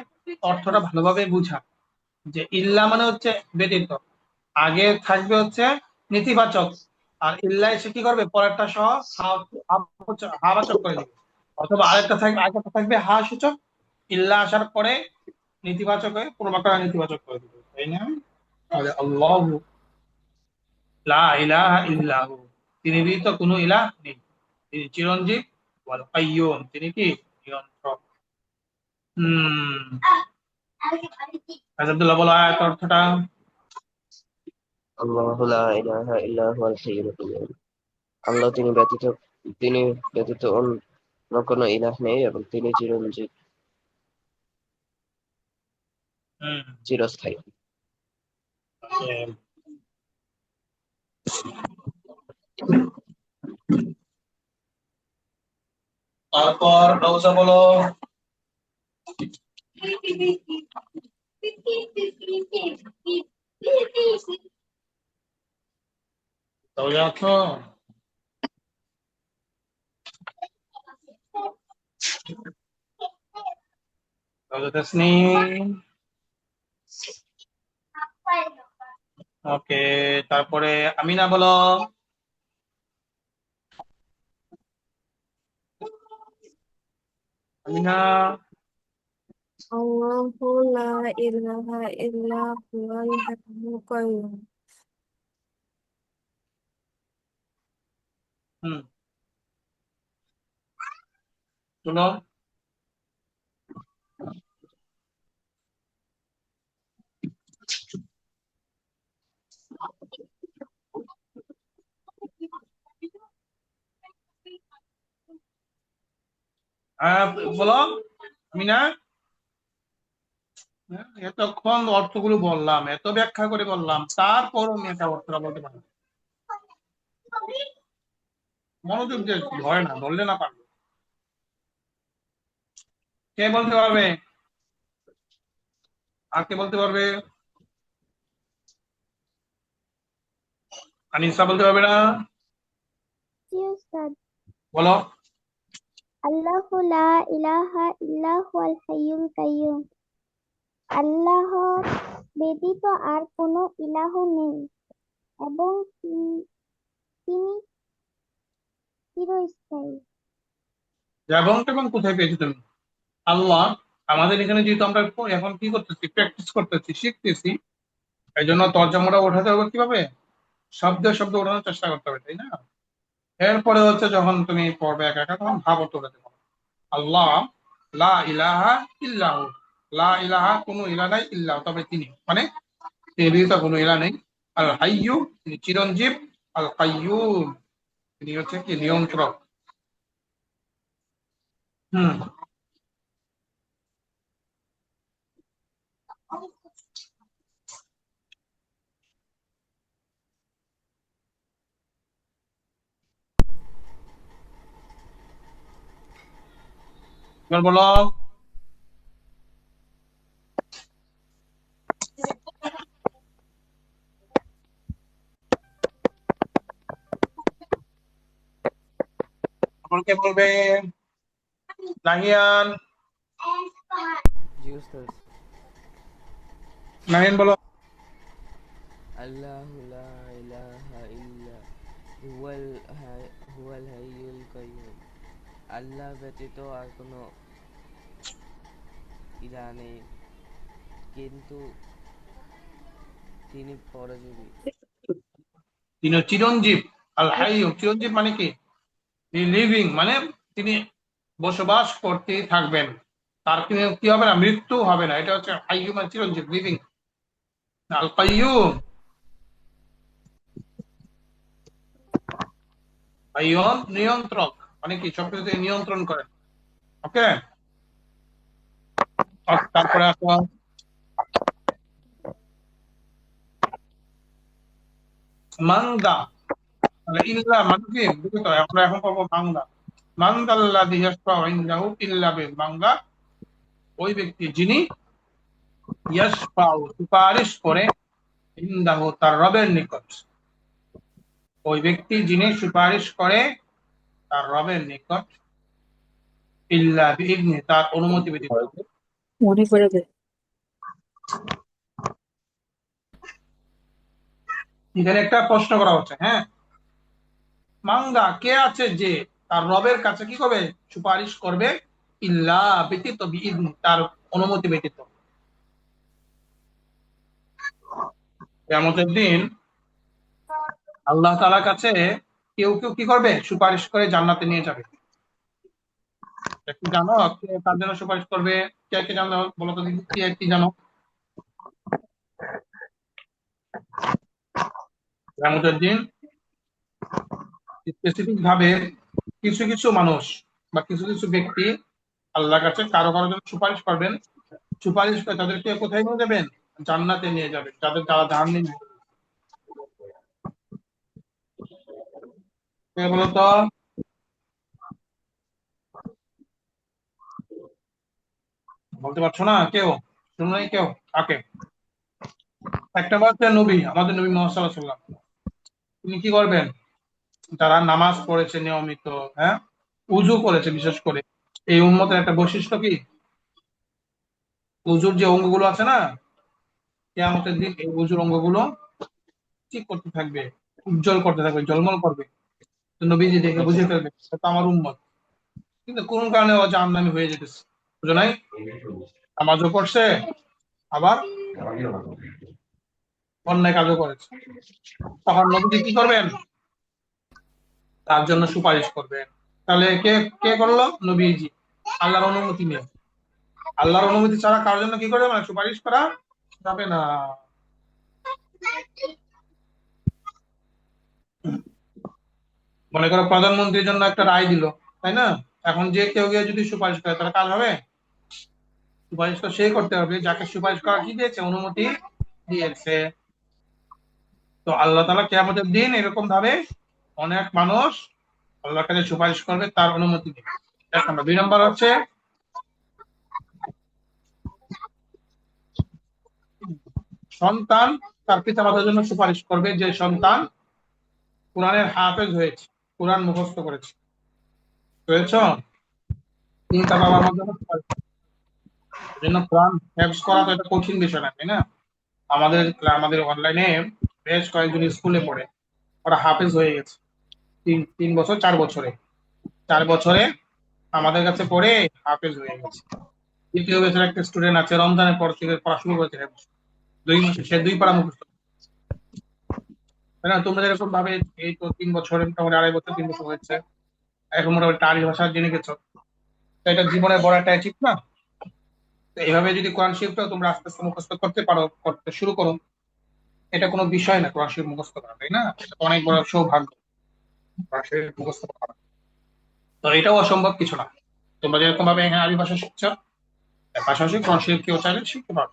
অর্থটা ভালোভাবে বুঝা, যে ইল্লা মানে হচ্ছে ব্যতীত, আগে থাকবে হচ্ছে নেতিবাচক, আর ইল্লা এসে কি করবে পরেরটা সহ হা বাচক করে দিবে। অথবা আরেকটা থাকবে, আরেকটা থাকবে হা সূচক, ইল্লা আসার পরে নেতিবাচক হয়ে পূর্বাকার নেতিবাচক করে দিবে, তাই না? তাহলে আল্লাহু লা ইলাহা ইল্লাহু, তিনি ব্যতীত কোনো ইলাহ নেই, তিনি চিরঞ্জীব, ওয়াল কাইয়্যুম, তিনি কি নিয়ন্ত্রক। আব্দুল্লাহ বলো আয়াত অর্থটা। আল্লাহু লা ইলাহা ইল্লা হুয়াল হাইয়ুল কাইয়্যুম। আল্লাহ তিনি ব্যতীত অন্য কোনো ইলাহ নেই এবং তিনি চিরঞ্জীব, হুম চিরস্থায়ী। তারপর রওজা বলো। রওজা আছো? রওজা তাসনিম। ওকে, তারপরে আমিনা বলো। আমিনা। আল্লাহু লা ইলাহা ইল্লা হুয়াল হাইয়ুল কাইয়্যুম। হুম, শুনো। হ্যাঁ, বলো আমিনা। এতক্ষণ অর্থগুলো বললাম, এত ব্যাখ্যা করে বললাম, তারপরও আমি একটা অর্থটা বলতে পারি না। মনোযোগ দিয়ে ধরে না, ধরলে না পারবে। কে বলতে পারবে? আর কে বলতে পারবে? আনিসা বলতে পারবে না? জি উস্তাদ। বলো। আল্লাহু লা ইলাহা ইল্লা হুয়াল হাইয়ুল কাইয়্যুম। আল্লাহ ব্যতীত আর কোনো ইলাহ নেই এবং তিনি চিরস্থায়ী। এবং এবং কোথায় পেয়েছো তুমি? আল্লাহ, আমাদের এখানে যেহেতু আমরা এখন কি করতেছি, প্র্যাকটিস করতেছি, শিখতেছি, এই জন্য তর্জমাটা ওঠাতে হবে কিভাবে, শব্দ শব্দ ওঠানোর চেষ্টা করতে হবে, তাই না? এরপরে হচ্ছে যখন তুমি পড়বে একা একা, তখন ভাব অর্থ ওঠাতে পারো। আল্লাহ লা ইলাহা ইল্লাহু, লা ইলাহা, কোনো ইলাহ নাই, ইল্লাহু, তবে তিনি, মানে তিনি ব্যতীত কোনো ইলাহ নেই। আল হাইয়্যু, তিনি চিরঞ্জীব। আল কাইয়্যুম, তিনি হচ্ছে কি নিয়ন্ত্রক। হুম, এবার বলো। এখন কে বলবে? নাহিয়ান। জি উস্তাদ। নাহিয়ান বলো। আল্লাহু লা ইলাহা ইল্লা হুয়াল হাইয়ুল কাইয়্যুম। আল্লাহ ব্যতীত আর কোনো ইলাহ নেই, কিন্তু তিনি পরজীবী। তিনি চিরঞ্জীব। আল হাইয়্যু, চিরঞ্জীব মানে কি? লিভিং, মানে তিনি বসবাস করতেই থাকবেন, তার কি হবে না, মৃত্যু হবে না, এটা হচ্ছে হাইয়্যু মানে চিরঞ্জীব, লিভিং। আল কাইয়্যুম, কাইয়্যুম নিয়ন্ত্রক, মানে কি সবকিছু তিনি নিয়ন্ত্রণ করেন। ওকে, তারপরে আসো মান্দা। তাহলে ইল্লা মানে কি, বুঝলি তো? আমরা এখন পাবো মান্দা। মান্দাল্লাযী ইয়াশফাউ ইনদাহু ইল্লা মান্দা, ওই ব্যক্তি যিনি ইয়াশফাউ সুপারিশ করে, ইনদাহু তার রবের নিকট, ওই ব্যক্তি যিনি সুপারিশ করে তার রবের নিকট, ইল্লা বিইذনি, তার অনুমতি ব্যতীত। মনে পড়ে যায়। এখানে একটা প্রশ্ন করা হচ্ছে, হ্যাঁ, মান্দা কে আছে যে তার রবের কাছে কি করবে, সুপারিশ করবে, ইল্লা ব্যতীত, বিইذনি তার অনুমতি ব্যতীত। কিয়ামতের দিন আল্লাহ তাআলার কাছে কেউ কেউ কি করবে, সুপারিশ করে জান্নাতে নিয়ে যাবে। এটা কি জানো কে কার জন্য সুপারিশ করবে? কে কে জানো বলো তো দেখি, কে কি জানো? কিয়ামতের দিন স্পেসিফিক ভাবে কিছু কিছু মানুষ বা কিছু কিছু ব্যক্তি আল্লাহর কাছে কারো কারো জন্য সুপারিশ করবেন। সুপারিশ করে তাদেরকে কোথায় নিয়ে যাবেন? জান্নাতে নিয়ে যাবেন, যাদের যারা জাহান্নামে। কে বলো তো? বলতে পারছো না কেউ? শুনো নাই কেউ? কাকে? একটা হচ্ছে নবী, আমাদের নবী মুহাম্মদ সাল্লাল্লাহু আলাইহি ওয়াসাল্লাম। তিনি কি করবেন? যারা নামাজ পড়েছে নিয়মিত, হ্যাঁ, উযু করেছে বিশেষ করে, এই উম্মতের একটা বৈশিষ্ট্য কি, উযুর যে অঙ্গগুলো আছে না, কিয়ামতের দিন এই উযুর অঙ্গগুলো ঠিক করতে থাকবে, উজ্জ্বল করতে থাকবে, ঝলমল করবে। তো নবীজি দেখে বুঝে ফেলবে এটা তো আমার উম্মত। কিন্তু কোন কারণে ও জাহান্নামী হয়ে যেতেছে, বুঝো নাই? নামাজও পড়ছে, আবার অন্যায় কাজও করেছে। তখন নবীজি কি করবেন? তার জন্য সুপারিশ করবেন। তাহলে কে কে করলো? নবীজি। আল্লাহর অনুমতি নিয়ে। আল্লাহর অনুমতি ছাড়া কারোর জন্য কি করবে, মানে সুপারিশ করা যাবে না। মনে করো প্রধানমন্ত্রীর জন্য একটা রায় দিল, তাই না? এখন যে কেউ গিয়ে যদি সুপারিশ করে তাহলে কাজ হবে? সুপারিশ তো সেই করতে হবে যাকে সুপারিশ করা কি দিয়েছে, অনুমতি দিয়েছে। তো আল্লাহ তাআলা কিয়ামতের দিন এরকম ভাবে অনেক মানুষ আল্লাহর কাছে সুপারিশ করবে তার অনুমতি নিয়ে। 1 নম্বর। 2 নম্বর হচ্ছে সন্তান তার পিতা মাতার জন্য সুপারিশ করবে, যে সন্তান কোরআনের হাফেজ হয়েছে, কোরআন মুখস্থ করেছে, বুঝেছো? তিনি তার বাবা মার জন্য সুপারিশ করবে। এই জন্য কোরআন হেফজ করা তো এটা কঠিন বিষয় না, তাই না? আমাদের আমাদের অনলাইনে বেশ কয়েকজন স্কুলে পড়ে, ওরা হাফেজ হয়ে গেছে 3 বছর 4 বছরে, 4 বছরে আমাদের কাছে পড়ে হাফেজ হয়ে গেছে। দ্বিতীয় বছর একটা স্টুডেন্ট আছে, রমজানের পর থেকে পড়া শুরু করেছে, 2 মাসে সে 2 পারা মুখস্থ, তাই না? তোমরা যেরকম ভাবে এই তো 3 বছরে মোটামুটি 2.5 বছর 3 বছর হয়েছে, এখন মোটামুটি টার্গেট ভাষা জেনে গেছো, তো এটা জীবনের বড় একটা অ্যাচিভ না? তো এইভাবে যদি কোরআন শরীফটাও তোমরা আস্তে আস্তে মুখস্থ করতে পারো, করতে শুরু করো, এটা কোনো বিষয় না কোরআন শরীফ মুখস্থ করা, তাই না? এটা তো অনেক বড় সৌভাগ্য কোরআন শরীফ মুখস্থ করা। তো এটাও অসম্ভব কিছু না। তোমরা যেরকম ভাবে এখানে আরবি ভাষা শিখছো, এর পাশাপাশি কোরআন শরীফ কেউ চাইলে শিখতে পারো।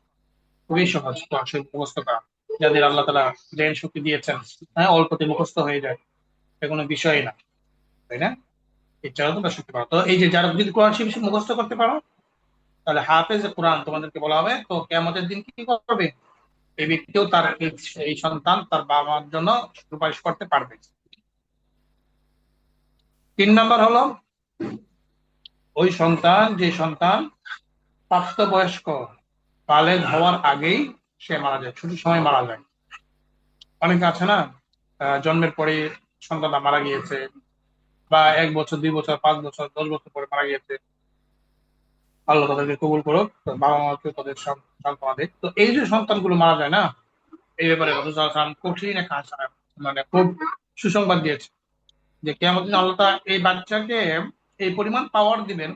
খুবই সহজ কোরআন শরীফ মুখস্থ করা, যাদের আল্লাহ তাআলা ব্রেন শক্তি দিয়েছেন, হ্যাঁ, অল্পতে মুখস্থ হয়ে যায়, এটা কোনো বিষয় না, তাই না? এছাড়াও তোমরা শিখতে পারো। তো এই যে যারা যদি কোরআন শরীফ মুখস্থ করতে পারো, তাহলে হাফেজ কোরআন তোমাদেরকে বলা হবে। তো কিয়ামতের দিন কি করবে? এই ব্যক্তিও তার এই সন্তান তার বাবা মার জন্য সুপারিশ করতে পারবে। 3 নম্বর হলো ওই সন্তান, যে সন্তান প্রাপ্তবয়স্ক বালেগ হওয়ার আগেই সে মারা যায়, ছোট সময় মারা যায়। অনেকে আছে না, জন্মের পরে সন্তানটা মারা গিয়েছে, বা 1 বছর 2 বছর 5 বছর 10 বছর পরে মারা গিয়েছে। আল্লাহ তাদেরকে কবুল করুক, তার বাবা মাকে তাদের সান্ত্বনা দেয়। তো এই যে সন্তানগুলো মারা যায় না, এই ব্যাপারে রাসূল সাল্লাল্লাহু আলাইহি ওয়াসাল্লাম কঠিন একটা মানে খুব সুসংবাদ দিয়েছে, যে কিয়ামতের দিন আল্লাহ তাআলা এই বাচ্চাকে এই পরিমাণ পাওয়ার দিবেন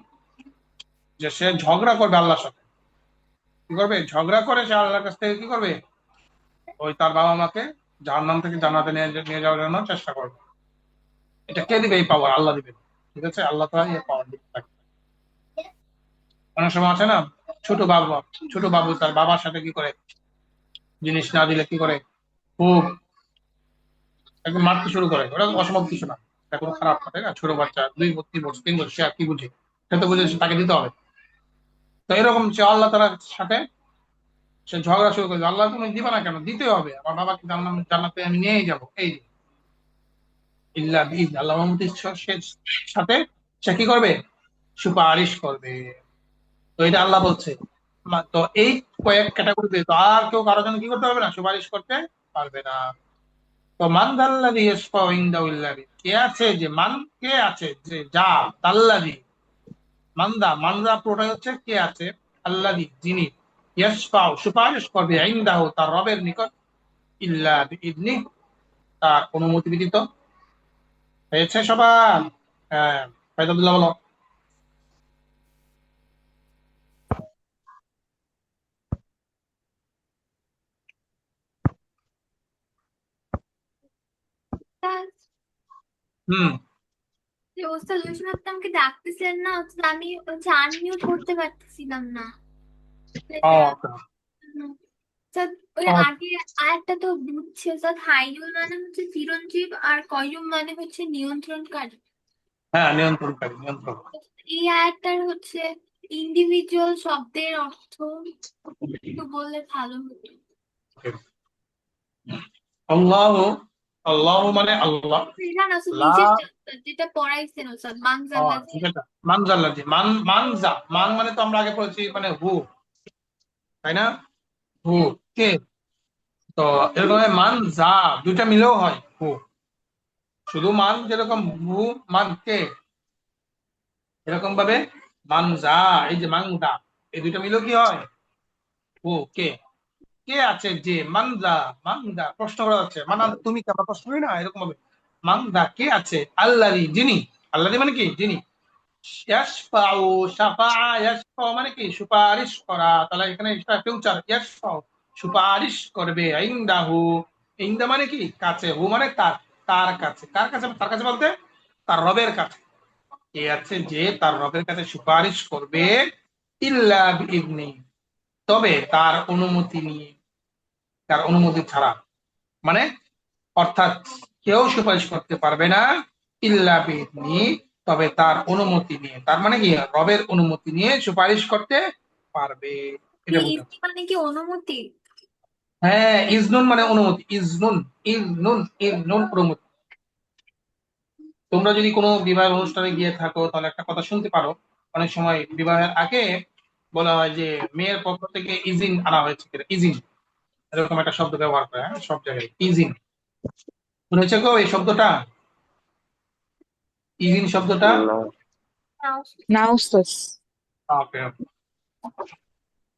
যে সে ঝগড়া করবে আল্লাহর সাথে। কি করবে? ঝগড়া করে সে আল্লাহর কাছ থেকে কি করবে, ওই তার বাবা মাকে জাহান্নাম থেকে জান্নাতে নিয়ে যাওয়ার জন্য চেষ্টা করবে। এটা কে দিবে? এই পাওয়ার আল্লাহ দিবেন। ঠিক আছে, আল্লাহ তাআলা এই পাওয়ার দিতে থাকে। অনেক সময় আছে না, ছোট বাবু তার বাবার সাথে কি করে, জিনিস না দিলে কি করে, খুব একদম মারতে শুরু করে। ওটা অসম্ভব কিছু না, এটা কোনো খারাপ না, তাই না? ছোট বাচ্চা 2 বছর 3 বছর সে আর কি বুঝে, সে তো বুঝে তাকে দিতে হবে। তো এরকম সে আল্লাহ তাআলার সাথে সে ঝগড়া শুরু করে, আল্লাহ তুমি দিবা না কেন? দিতে হবে, আমার বাবাকে জান্নাতে আমি নিয়েই যাবো, এই যে ইল্লা বিইজ আল্লাহ অনুমতির সাথে সে কি করবে? সুপারিশ করবে। তো এটা আল্লাহ বলছে। তো এই কয়েক ক্যাটাগরিতে তো আর কেউ কারোর জন্য কি করতে পারবে না, সুপারিশ করতে পারবে না। তো মান দাল্লাযী ইয়াশফাউ ইনদাহু ইল্লা কে আছে, যে মান কে আছে, যে যা, দাল্লাযী মানদা পুরোটাই হচ্ছে কে আছে, আল্লাযী যিনি, ইয়াশফাউ সুপারিশ করবে, ইনদাহু তার রবের নিকট, ইল্লা বিইذনি, তার অনুমতি ব্যতীত। হয়েছে সবার? হ্যাঁ, ফায়দুল্লাহ বলো। হুম। ওস্তাদ ওই সময় আপনি আমাকে ডাকতেছিলেন না, ওস্তাদ আমি হচ্ছে আনমিউট করতে পারতেছিলাম না। এটা ওকে। ওস্তাদ ওই আগে আরেকটা তো বুঝছে ওস্তাদ, হাইজুল মানে হচ্ছে চিরঞ্জীব আর কয়ুম মানে হচ্ছে নিয়ন্ত্রণকারী। হ্যাঁ, নিয়ন্ত্রণকারী, নিয়ন্ত্রণ। এই আয়াতটার হচ্ছে ইন্ডিভিজুয়াল শব্দের অর্থ একটু বললে ভালো হতো। আল্লাহ, আল্লাহ মানে আল্লাহ। এটা না ওস্তাদ লা, নিচের যেটা পড়াইছেন ওস্তাদ, মানজাল্লাজি। যেটা মানজাল্লাজি, মানজা, মান মানে তো আমরা আগে পড়েছি মানে হু, তাই না? হু, কে। তো এরকম মান যা, দুইটা মিলেও হয় হু। শুধু মান যেরকম হু, মান কে, এরকম ভাবে মান যা, এই যে মান দা, এই দুইটা মিলেও কি হয় হু, কে। কে আছে যে, মানদা, মানদা প্রশ্ন করা যাচ্ছে, মানা তুমি কে, আমরা প্রশ্ন করি না এরকম ভাবে। মানদা কে আছে, আল্লাহরি যিনি, আল্লাহরি মানে কি যিনি, ইয়াশফাউ, শাফা, ইয়াশফাউ মানে কি সুপারিশ করা, তাহলে এখানে এটা ফিউচার, ইয়াশফাউ সুপারিশ করবে, ইনদাহু, ইনদা মানে কি কাছে, হু মানে তার, তার কাছে, কার কাছে, তার কাছে বলতে তার রবের কাছে। কে আছে যে তার রবের কাছে সুপারিশ করবে, ইল্লা বিইذনি, তবে তার অনুমতি নিয়ে, তার অনুমতি ছাড়া, মানে অর্থাৎ কেউ সুপারিশ করতে পারবে না ইল্লা বিইذনি, তবে তার অনুমতি নিয়ে, তার মানে কি রবের অনুমতি নিয়ে সুপারিশ করতে পারবে, এটা বোঝাচ্ছে। ইসনি মানে কি অনুমতি? হ্যাঁ, ইজনুন মানে অনুমতি, ইজনুন, ইজনুন, ইজনুন অনুমতি। তোমরা যদি কোনো বিবাহের অনুষ্ঠানে গিয়ে থাকো তাহলে একটা কথা শুনতে পারো, অনেক সময় বিবাহের আগে বলা হয় যে মেয়ের পক্ষ থেকে ইজিন আনা হয়েছে, ইজিন, এরকম একটা শব্দ ব্যবহার করে, হ্যাঁ, সব জায়গায় ইজিন। শুনেছো গো এই শব্দটা, ইজিন শব্দটা? না। না ওস্তাদ। ওকে,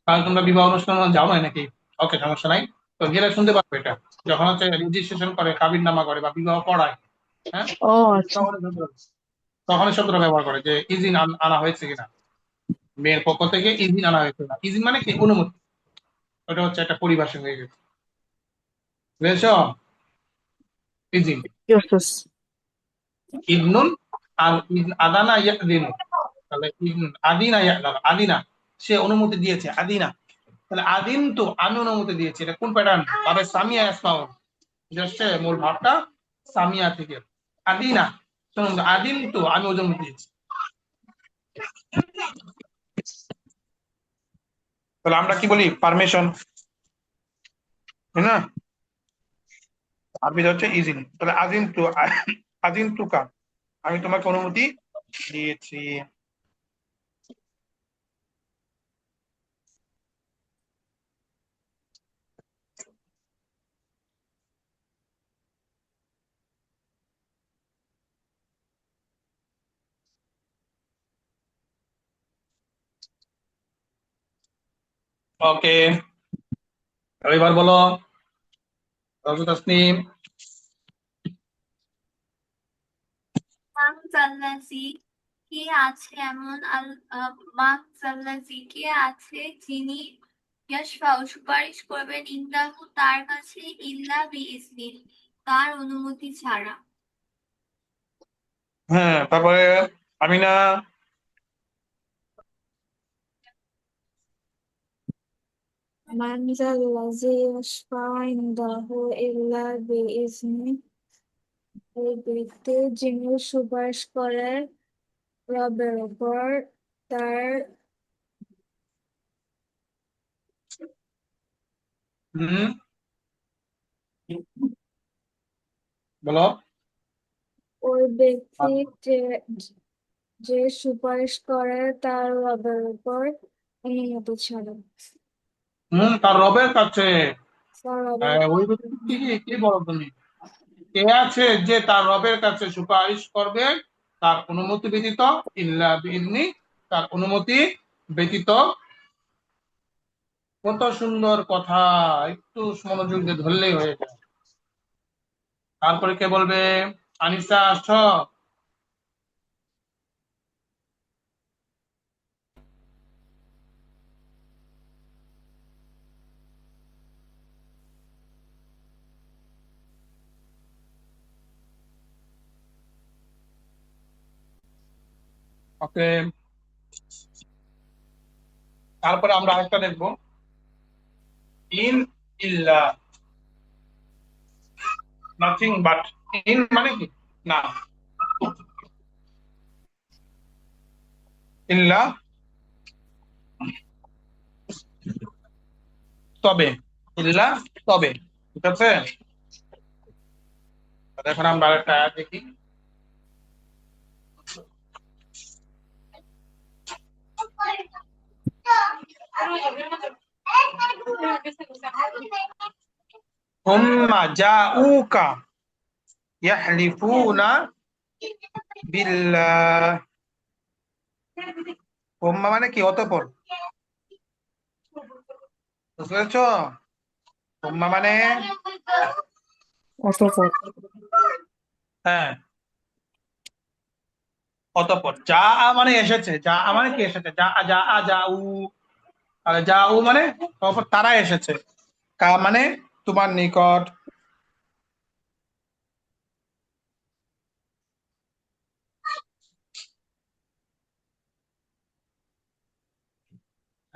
তাহলে তোমরা বিবাহ অনুষ্ঠানে যাও না নাকি? ওকে, সমস্যা নাই। তো গেলে শুনতে পারবে এটা, যখন হচ্ছে রেজিস্ট্রেশন করে, কাবিন নামা করে বা বিবাহ পড়ায়, হ্যাঁ, ও আচ্ছা। তখন তখন এই শব্দটা ব্যবহার করে যে ইজিন আনা হয়েছে কিনা, মেয়ের পক্ষ থেকে ইজিন আনা হয়েছে না, ইজিন মানে কি অনুমতি, ওটা হচ্ছে একটা পরিভাষা হয়ে গেছে, বুঝেছো? ইজিন, ইবনুন, আর আদানা ইয়াদিনু, তাহলে ইবনুন আদিনা ইয়াদানা, আদিনা সে অনুমতি দিয়েছে, আদিনা, তাহলে আদিন তো আমি অনুমতি দিয়েছি, এটা কোন প্যাটার্ন, তবে সামিয়া ইসমাউল, হচ্ছে মূল ভাবটা সামিয়া থেকে, আদিনা, শুনুন, আদিন তো আমি অনুমতি দিয়েছি। তাহলে আমরা কি বলি, পারমিশন, তাই না? আরবি হচ্ছে ইজিন, তাহলে আদিন তো, আদিন তুকা, আমি তোমাকে অনুমতি দিয়েছি। ওকে, এবার বলো রাজু তাসনিম। মানজাল্লাজি, কে আছে এমন মানজাল্লাজি কে আছে যিনি ইয়াশফাউ সুপারিশ করবেন ইনদাহু তার কাছে, ইল্লা বিইজনি তার অনুমতি ছাড়া। হ্যাঁ, তারপরে আমিনা। মানজাল্লাজি ইয়াশফাউ ইনদাহু ইল্লা বিইজনি, এই ব্যক্তি যিনি সুপারিশ করেন রবের উপর তার, হুম, বলো। ওই ব্যক্তি যে যে সুপারিশ করে তার রবের উপর অনুমতি ছাড়া, তার রবের কাছে। তার রবের হ্যাঁ, ওই উপর। ব্যক্তি কি, কি বলো তুমি, কে আছে যে তার রবের কাছে সুপারিশ করবে তার অনুমতি ব্যতীত, ইল্লা বিইذনি, তার অনুমতি ব্যতীত, কত সুন্দর কথা, একটু মনোযোগ দিয়ে ধরলেই হয়ে যায়। তারপরে কে বলবে? আনিসা আসছো? ওকে, তারপরে আমরা আরেকটা দেখবো, ইন ইল্লা, নাথিং বাট। ইন মানে কি? না। ইল্লা তবে, ইল্লা তবে, ঠিক আছে। তাহলে এখন আমরা আরেকটা আয়াত দেখি। হুম্মা জাউকা ইয়াহলিফুনা বিল্লাহ। হুম্মা মানে কি? অতঃপর, বুঝতে পেরেছো? হুম্মা মানে, অতঃপর। হ্যাঁ, অতঃপর। যা মানে এসেছে, যা মানে কি এসেছে, যা যা যাউ, আর যাউ মানে অতঃপর তারা এসেছে। কা মানে তোমার নিকট।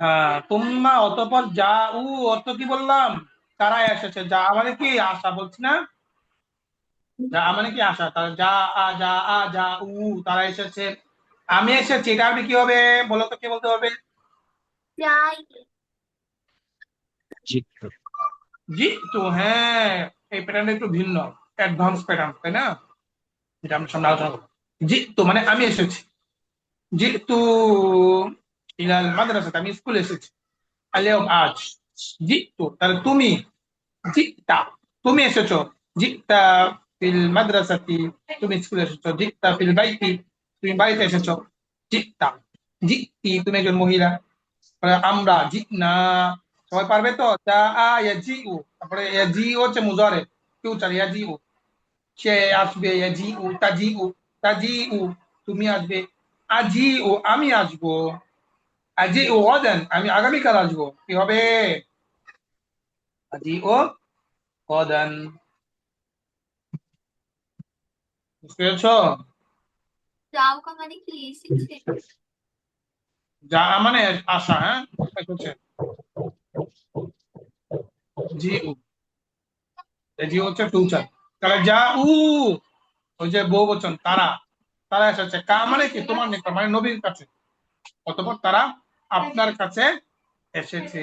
হ্যাঁ, তুম্মা অতঃপর যাউ অর্থ কি বললাম? তারা এসেছে। যা মানে কি? আশা, বলছি না? যা মানে কি? আশা। তারা যাউ, তারা এসেছে। আমি এসেছি, এটা আমি কি হবে? বলো তো, কি বলতে হবে? যাই। জিতু। জি তো, হ্যাঁ। এই প্যাটার্নটা একটু ভিন্ন, অ্যাডভান্স প্যাটার্ন, তাই না? যেটা আমরা সামনে আলোচনা করবো। জি তো মানে আমি এসেছি। জি তো ইলাল মাদ্রাসাতে, আমি স্কুলে এসেছি। আলিয়াম আজ। জি তো তাহলে তুমি, জিতা তুমি এসেছো। জিতা ফিল মাদ্রাসাতি, তুমি স্কুলে এসেছো। জিতা ফিল বাইতি, তুমি বাড়িতে এসেছো। জিতা, জিতি তুমি একজন মহিলা। তাহলে আমরা জিনা, সবাই পারবে তো? যা ইয়াজিউ, তারপরে ইয়াজিউ হচ্ছে মুজারে, ফিউচার। ইয়াজিউ সে আসবে। ইয়াজিউ তাজিউ, তাজিউ তুমি আসবে। আজিউ আমি আসবো। আজিউ গদান আমি আগামীকাল আসবো। কি হবে? আজিউ গদান। বুঝতে পেরেছো? যাওকা মানে কি? এসেছে। যা মানে আশা, হ্যাঁ, এটা হচ্ছে জিউ। জিউ হচ্ছে ফিউচার। তাহলে যা উ, ওই যে বহু বচন, তারা, তারা এসেছে। কা মানে কি? তোমার নিকট, মানে নবীর কাছে। অতঃপর তারা আপনার কাছে এসেছে।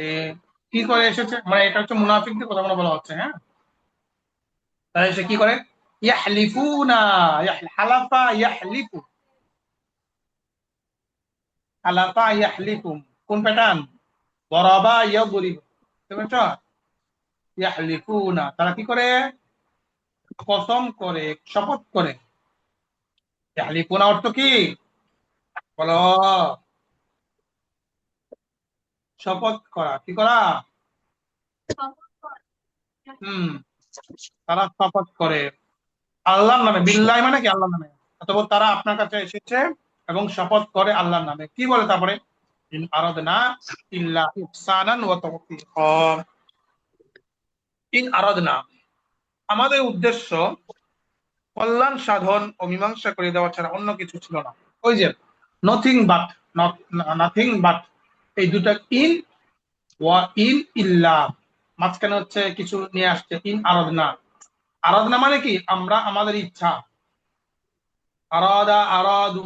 কি করে এসেছে? মানে এটা হচ্ছে মুনাফিকদের কথা বলা হচ্ছে, হ্যাঁ। তারা এসে কি করে? ইয়াহলিফুনা, হালাফা ইয়াহলিফু, হালাফা ইয়াহলিফু। কোন প্যাটার্ন? দরাবা ইয়াদরিব, বুঝতে পেরেছো? ইয়াহলিফুনা, তারা কি করে? কসম করে, শপথ করে। ইয়াহলিফুনা অর্থ কি? বলো। শপথ করা, কি করা? হুম, তারা শপথ করে আল্লাহর নামে। বিল্লাহ মানে কি? আল্লাহর নামে। অথবা তারা আপনার কাছে এসেছে এবং শপথ করে আল্লাহর নামে। কি বলে তারপরে? ইন আরাদনা ইল্লা ইহসানান ওয়া তাওফীকা। ইন আরাদনা, আমাদের উদ্দেশ্য কল্যাণ সাধন ও মীমাংসা করে দেওয়া ছাড়া অন্য কিছু ছিল না। ওই যে নথিং বাট, নাথিং বাট, এই দুটা ইন ওয়া ইন ইল্লা, মাঝখানে হচ্ছে কিছু নিয়ে আসছে। ইন আরাদনা, আরাধনা মানে কি? আমরা, আমাদের ইচ্ছা। আরাদা আরাদু,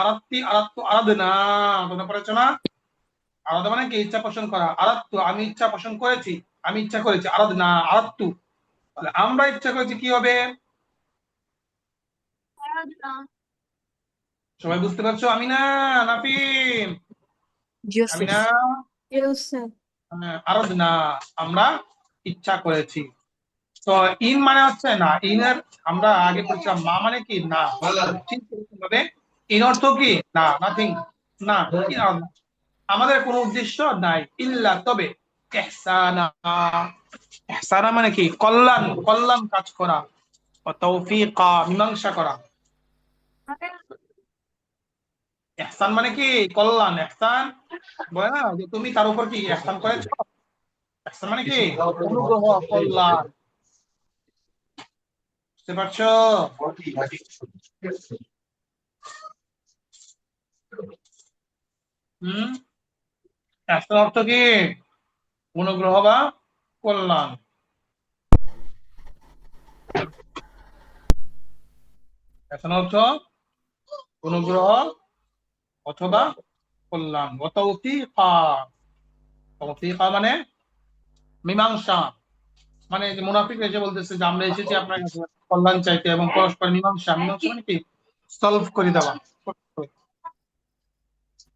আরাত্তি আরাত্তু আরাধনা, মনে পড়েছে না? আরাধা মানে কি? ইচ্ছা পোষণ করা। আরাত্তু আমি ইচ্ছা পোষণ করেছি, আমি ইচ্ছা করেছি। আরাধনা আরাত্তু, তাহলে আমরা ইচ্ছা করেছি। কি হবে? আরাধনা। সবাই বুঝতে পারছো? Amina, Nafim, Joseph. Amina, yes sir. Aradhana, আমরা ইচ্ছা করেছি। তো ইন মানে হচ্ছে না, ইনের আমরা আগে বলছিলাম মা মানে কি? না। ঠিক এরকম ভাবে ইন অর্থ কি? না, নাথিং, না। কি না? আমাদের কোনো উদ্দেশ্য নাই, ইল্লা তবে, ইহসানা, ইহসানা মানে কি? কল্যাণ, কল্যাণ কাজ করা, ও তৌফিকা, মীমাংসা করা। ইহসান মানে কি? কল্যাণ। ইহসান বলে না যে তুমি তার উপর কি ইহসান করেছো। ইহসান মানে কি? অনুগ্রহ, কল্যাণ। বুঝতে পারছো? হুম। ইহসান অর্থ কি? অনুগ্রহ বা কল্যাণ। ইহসান অর্থ অনুগ্রহ অথবা কল্যাণ। ও তৌফিকা, তৌফিকা মানে মীমাংসা। মানে যে মুনাফিক এসে বলতেছে যে আমরা এসেছি আপনার কাছে কল্যাণ চাইতে এবং পরস্পর মীমাংসা। মীমাংসা মানে কি? সলভ করে দেওয়া।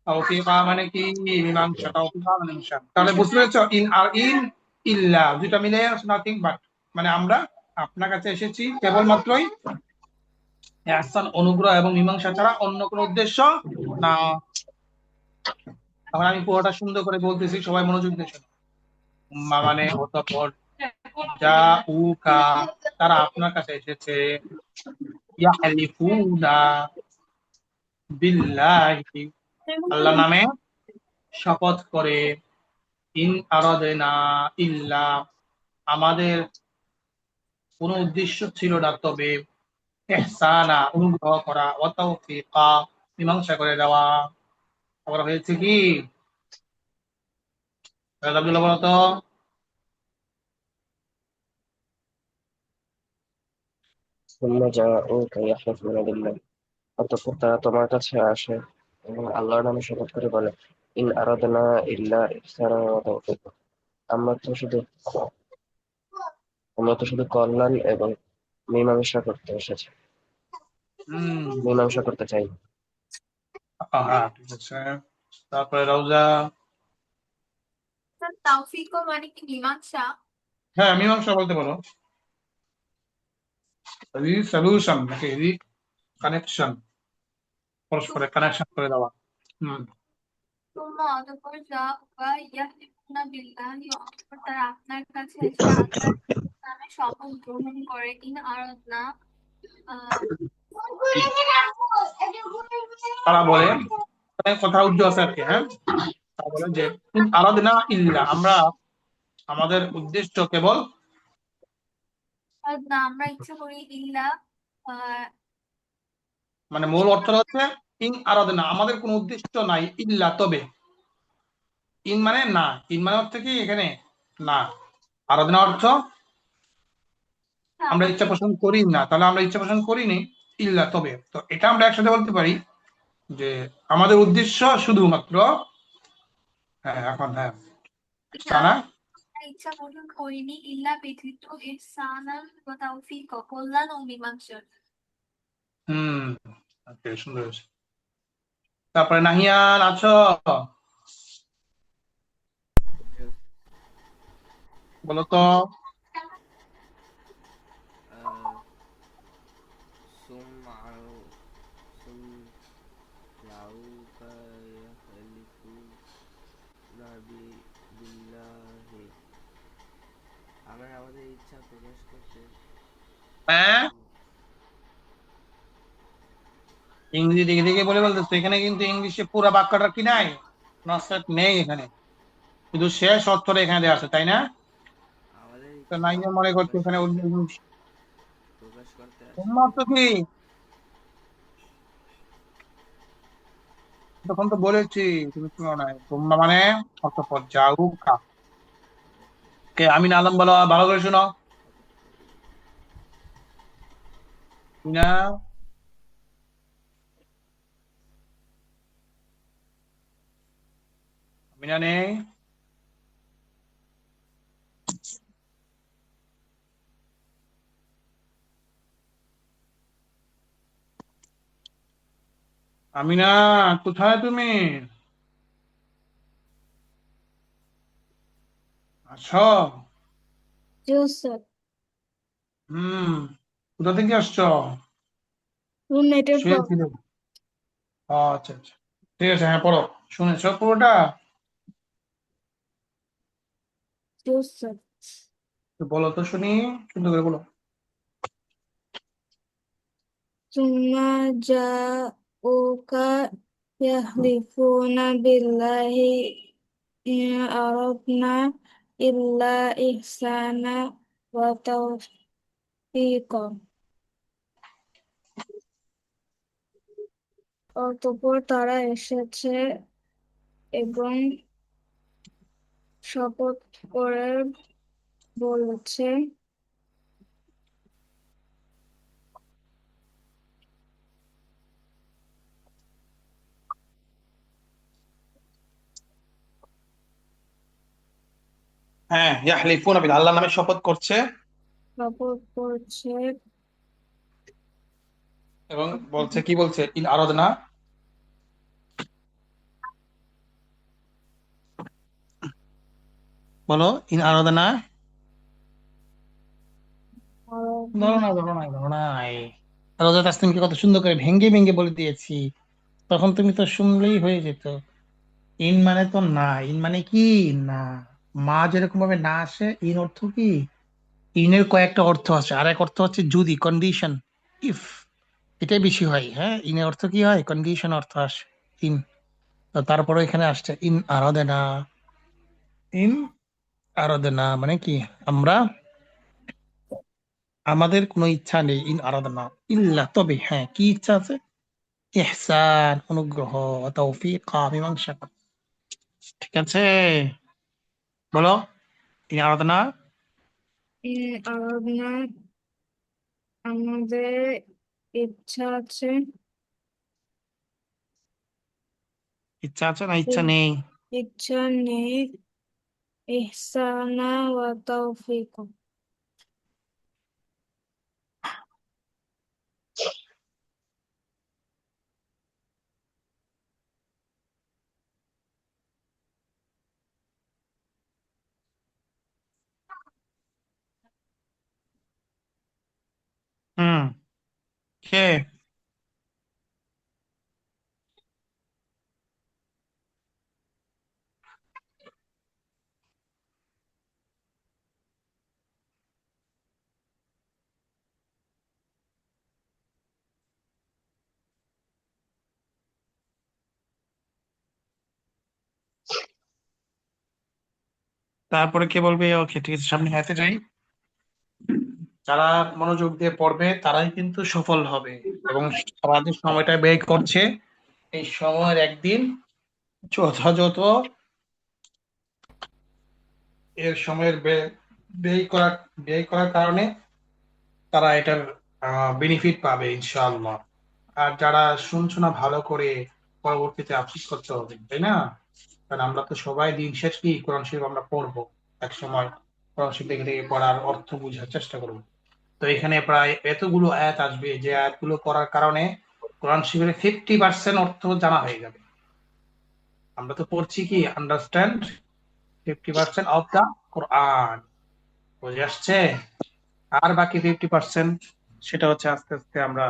তাওফিকা মানে কি? মীমাংসা। তাওফিকা মানে মীমাংসা। তাহলে বুঝতে পেরেছো? ইন আর ইন, ইল্লা দুইটা মিলে নাথিং বাট, মানে আমরা আপনার কাছে এসেছি কেবলমাত্রই ইহসান, অনুগ্রহ এবং মীমাংসা ছাড়া অন্য কোনো উদ্দেশ্য না। এখন আমি পুরোটা সুন্দর করে বলতেছি, সবাই মনোযোগ দিয়ে শোনো। মানে অতঃপর যা উকা, তারা আপনার কাছে এসেছে, ইয়াহলিফুনা বিল্লাহি, আল্লাহ নামে শপথ করে, ইন আরাদনা ইল্লা, আমাদের কোনো উদ্দেশ্য ছিল না তবে, ইহসানা, অনুগ্রহ করা, ওয়া তাওফিকা, মীমাংসা করে দেওয়া। আবার হয়েছে কি? আব্দুল্লাহ বলো তো। সুম্মা জাউকা ইয়াহলিফুনা বিল্লাহ, অতঃপর তারা তোমার কাছে আসে এবং আল্লাহর নামে শপথ করে বলে, ইন আরাদনা ইল্লা ইহসানা ওয়া তাওফীকা, আমরা তো শুধু আমরা তো শুধু কল্যাণ এবং মীমাংসা করতে এসেছি, হম। মীমাংসা করতে চাই। হ্যাঁ, ঠিক আছে। তারপরে রওজা। তাওফিকও মানে কি মীমাংসা? হ্যাঁ, মীমাংসা বলতে পারো। সলিউশন নাকি কানেকশন, পরস্পরের কানেকশন করে দেওয়া। হম। তোমরা অতঃপর যা উকা ইয়াহলিফুনা বিল্লাহি, অতঃপর তারা আপনার কাছে এসে আল্লাহর নামে শপথ গ্রহণ করে, ইন আরাদনা, আহ তারা বলে, কথা উজ্জ্বল আছে আর কি, হ্যাঁ। তারা বলে যে ইন আরাদনা ইল্লা, আমরা, আমাদের উদ্দেশ্য কেবল, আরাদনা আমরা ইচ্ছা করি, ইল্লা আহ মানে মূল অর্থ হচ্ছে ইন আরাদনা, আমাদের কোনো উদ্দেশ্য নাই, ইল্লা তবে। ইন মানে না, ইন মানে অর্থ কি এখানে? না। আরাধনা অর্থ আমরা ইচ্ছা আমাদের পোষণ করি না, তাহলে আমরা ইচ্ছা পোষণ করিনি, ইল্লা তবে। তো এটা আমরা একসাথে বলতে পারি যে আমাদের উদ্দেশ্য শুধুমাত্র, হ্যাঁ এখন হ্যাঁ, ইল্লা সানা। আমরা ইচ্ছা পোষণ করিনি, ইল্লা ব্যতীত ইহসানান ওয়া তাওফীকা, কল্যাণ ও মীমাংসা। হুম। ওকে, সুন্দর হয়েছে। তারপরে নাহিয়ান আছো, বলো তো। ثم ثم جاءوك يحلفون بالله, আমরা আমাদের ইচ্ছা প্রকাশ করতে। হ্যাঁ, ইংরেজি দিকে দিকে বলে বলতেছে, এখানে কিন্তু ইংলিশে পুরো বাক্যটা কি নাই, নসেট নেই এখানে, শুধু শেষ অর্থটা এখানে দেওয়া আছে, তাই না? আমাদের তো ইচ্ছা নাহিয়ান মনে করছে এখানে প্রকাশ করতে আসে। অর্থ কি? তখন তো বলেছি, তুমি শুনো নাই। তোমরা মানে অতঃপর যাউকা, কে আমি না আলম, বলো ভালো করে শোনো। না, মিনা নেই। আমিনা, কোথায় তুমি? আছো? জি স্যার। হুম। কোথা থেকে আসছো? রুম নেটের প্রবলেম। শুয়েছিলে? ও, আচ্ছা আচ্ছা, ঠিক আছে, হ্যাঁ পড়ো। শুনেছো পুরোটা? জোসর তো বলো তো শুনি, সুন্দর করে বলো। ثم جاءوك يحلفون بالله إن أردنا إلا إحسانا وتوفيقا। অতঃপর তারা এসেছে এবং শপথ করে বলেছে, হ্যাঁ, ইয়াহলিফুনা বিল্লাহ, আল্লাহর নামে শপথ করছে শপথ করছে এবং বলছে, কি বলছে, ইন আরাদনা, বলো, ইন আরাদনা, ধরো না, ধরো না, ধরো নাই। রোজা তাসলিমকে কত সুন্দর করে ভেঙ্গে ভেঙ্গে বলে দিয়েছি, তখন তুমি তো শুনলেই হয়ে যেত। ইন মানে তো না, ইন মানে কি, না। মা যেরকম ভাবে না আসে, ইন অর্থ কি, ইনের কয়েকটা অর্থ আছে, আর এক অর্থ হচ্ছে যদি, কন্ডিশন, ইফ, এটাই বেশি হয়। হ্যাঁ, ইনের অর্থ কি হয়, কন্ডিশন অর্থ আসে ইন। তো তারপরে এখানে আসছে ইন আরাদেনা, ইন আরাদেনা মানে কি, আমরা, আমাদের কোনো ইচ্ছা নেই, ইন আরাদেনা ইল্লা, তবে হ্যাঁ কি ইচ্ছা আছে, ইহসান অনুগ্রহ, তৌফিক মীমাংসা করা। ঠিক আছে, বলো, ইন আরাদেনা, আরাধনা, আমাদের ইচ্ছা আছে, ইচ্ছা আছে না ইচ্ছা নেই? ইচ্ছা নেই, ইহসানা ওয়া তাওফিক। হুম, কে? তারপরে কে বলবে? ওকে, ঠিক আছে, সামনে হাতে যাই। যারা মনোযোগ দিয়ে পড়বে তারাই কিন্তু সফল হবে, এবং তারা যে সময়টা ব্যয় করছে, এই সময়ের একদিন যথাযথ এর সময়ের ব্যয় করার কারণে তারা এটার বেনিফিট পাবে ইনশাআল্লাহ। আর যারা শুনছো না ভালো করে, পরবর্তীতে আফসোস করতে হবে, তাই না? কারণ আমরা তো সবাই দিন শেষ কি কোরআন শরীফ আমরা পড়বো এক সময়, কোরআন শরীফ দেখে দেখে পড়ার অর্থ বোঝার চেষ্টা করবো। তো এখানে প্রায় এতগুলো আয়াত আসবে, যে আয়াতগুলো করার কারণে কোরআন শরীফের 50% অর্থ জানা হয়ে যাবে। আমরা তো পড়ছি কি, আন্ডারস্ট্যান্ড 50% অফ দা কোরআন, বুঝে আসছে? আর বাকি 50% সেটা হচ্ছে আস্তে আস্তে আমরা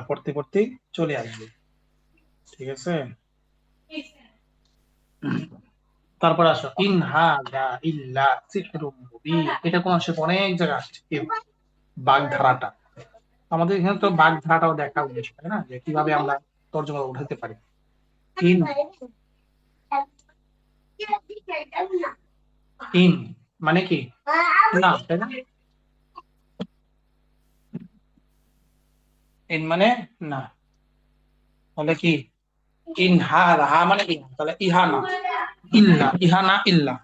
পড়তে পড়তে চলে আসবে। ঠিক আছে, তারপর আসো, ইন হাযা ইল্লা সিহরুম মুবিন, এটা কোন আসে অনেক জায়গায় আসছে এই বাগধারাটা। আমাদের এখানে তো বাগধারাটাও দেখা উচিত, তাই না, যে কিভাবে আমরা তর্জমা উঠাতে পারি। ইন, ইন মানে কি, না, তাই না? ইন মানে না, তাহলে কি, ইন হাযা, হা মানে কি, তাহলে ইহা না, ইল্লা, ইহা না ইল্লা।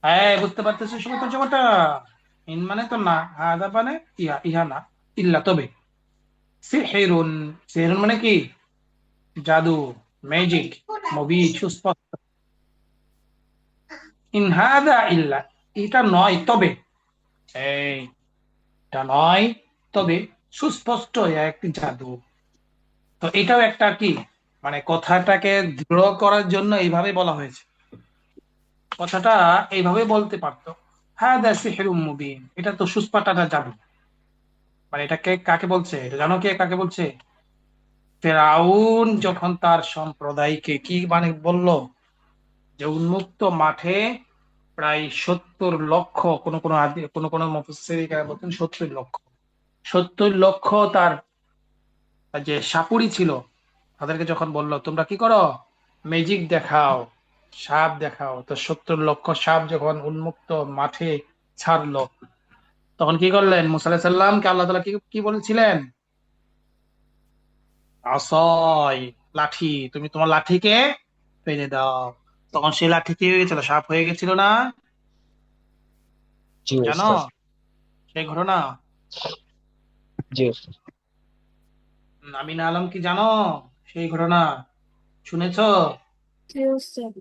হ্যাঁ, বুঝতে পারতেছো সবাই তর্জমাটা? ইন মানে তো না, হাদা মানে ইহা, ইহা না, ইল্লা তবে। সিহরুন, সিহরুন মানে কি, জাদু, ম্যাজিক, মুবিন সুস্পষ্ট। ইন হাদা ইল্লা, এটা নয় তবে, এই, এটা নয় তবে সুস্পষ্ট একটি জাদু। তো এটাও একটা কি, মানে কথাটাকে দৃঢ় করার জন্য এইভাবে বলা হয়েছে। কথাটা এইভাবে বলতে পারতো, হাদা সিহরুম মুবিন, এটা তো সুস্পষ্ট একটা জাদু। মানে এটাকে কাকে বলছে, এটা জানো কে কাকে বলছে? ফেরাউন যখন তার সম্প্রদায়কে কি মানে বলল, যে উন্মুক্ত মাঠে প্রায় 70 লক্ষ, কোন কোন মুফাসসিরিন বলতেন 70 লক্ষ, 70 লক্ষ তার যে সাপুড়ি ছিল তাদেরকে যখন বলল তোমরা কি করো, ম্যাজিক দেখাও, সাপ দেখাও, তো 70 লক্ষ সাপ যখন উন্মুক্ত মাঠে ছাড়লো, তখন কি করলেন? মুসা আলাইহিস সালামকে আল্লাহ তাআলা কি কি বলেছিলেন? আসয়, লাঠি, তুমি তোমার লাঠিকে ফেলে দাও। তখন সেই লাঠি কি হয়ে গেছিল? সাপ হয়ে গেছিল না? জি জানো ওস্তাদ। সেই ঘটনা? জি ওস্তাদ। আমিনা আলম কি জানো সেই ঘটনা? শুনেছো? জি ওস্তাদ।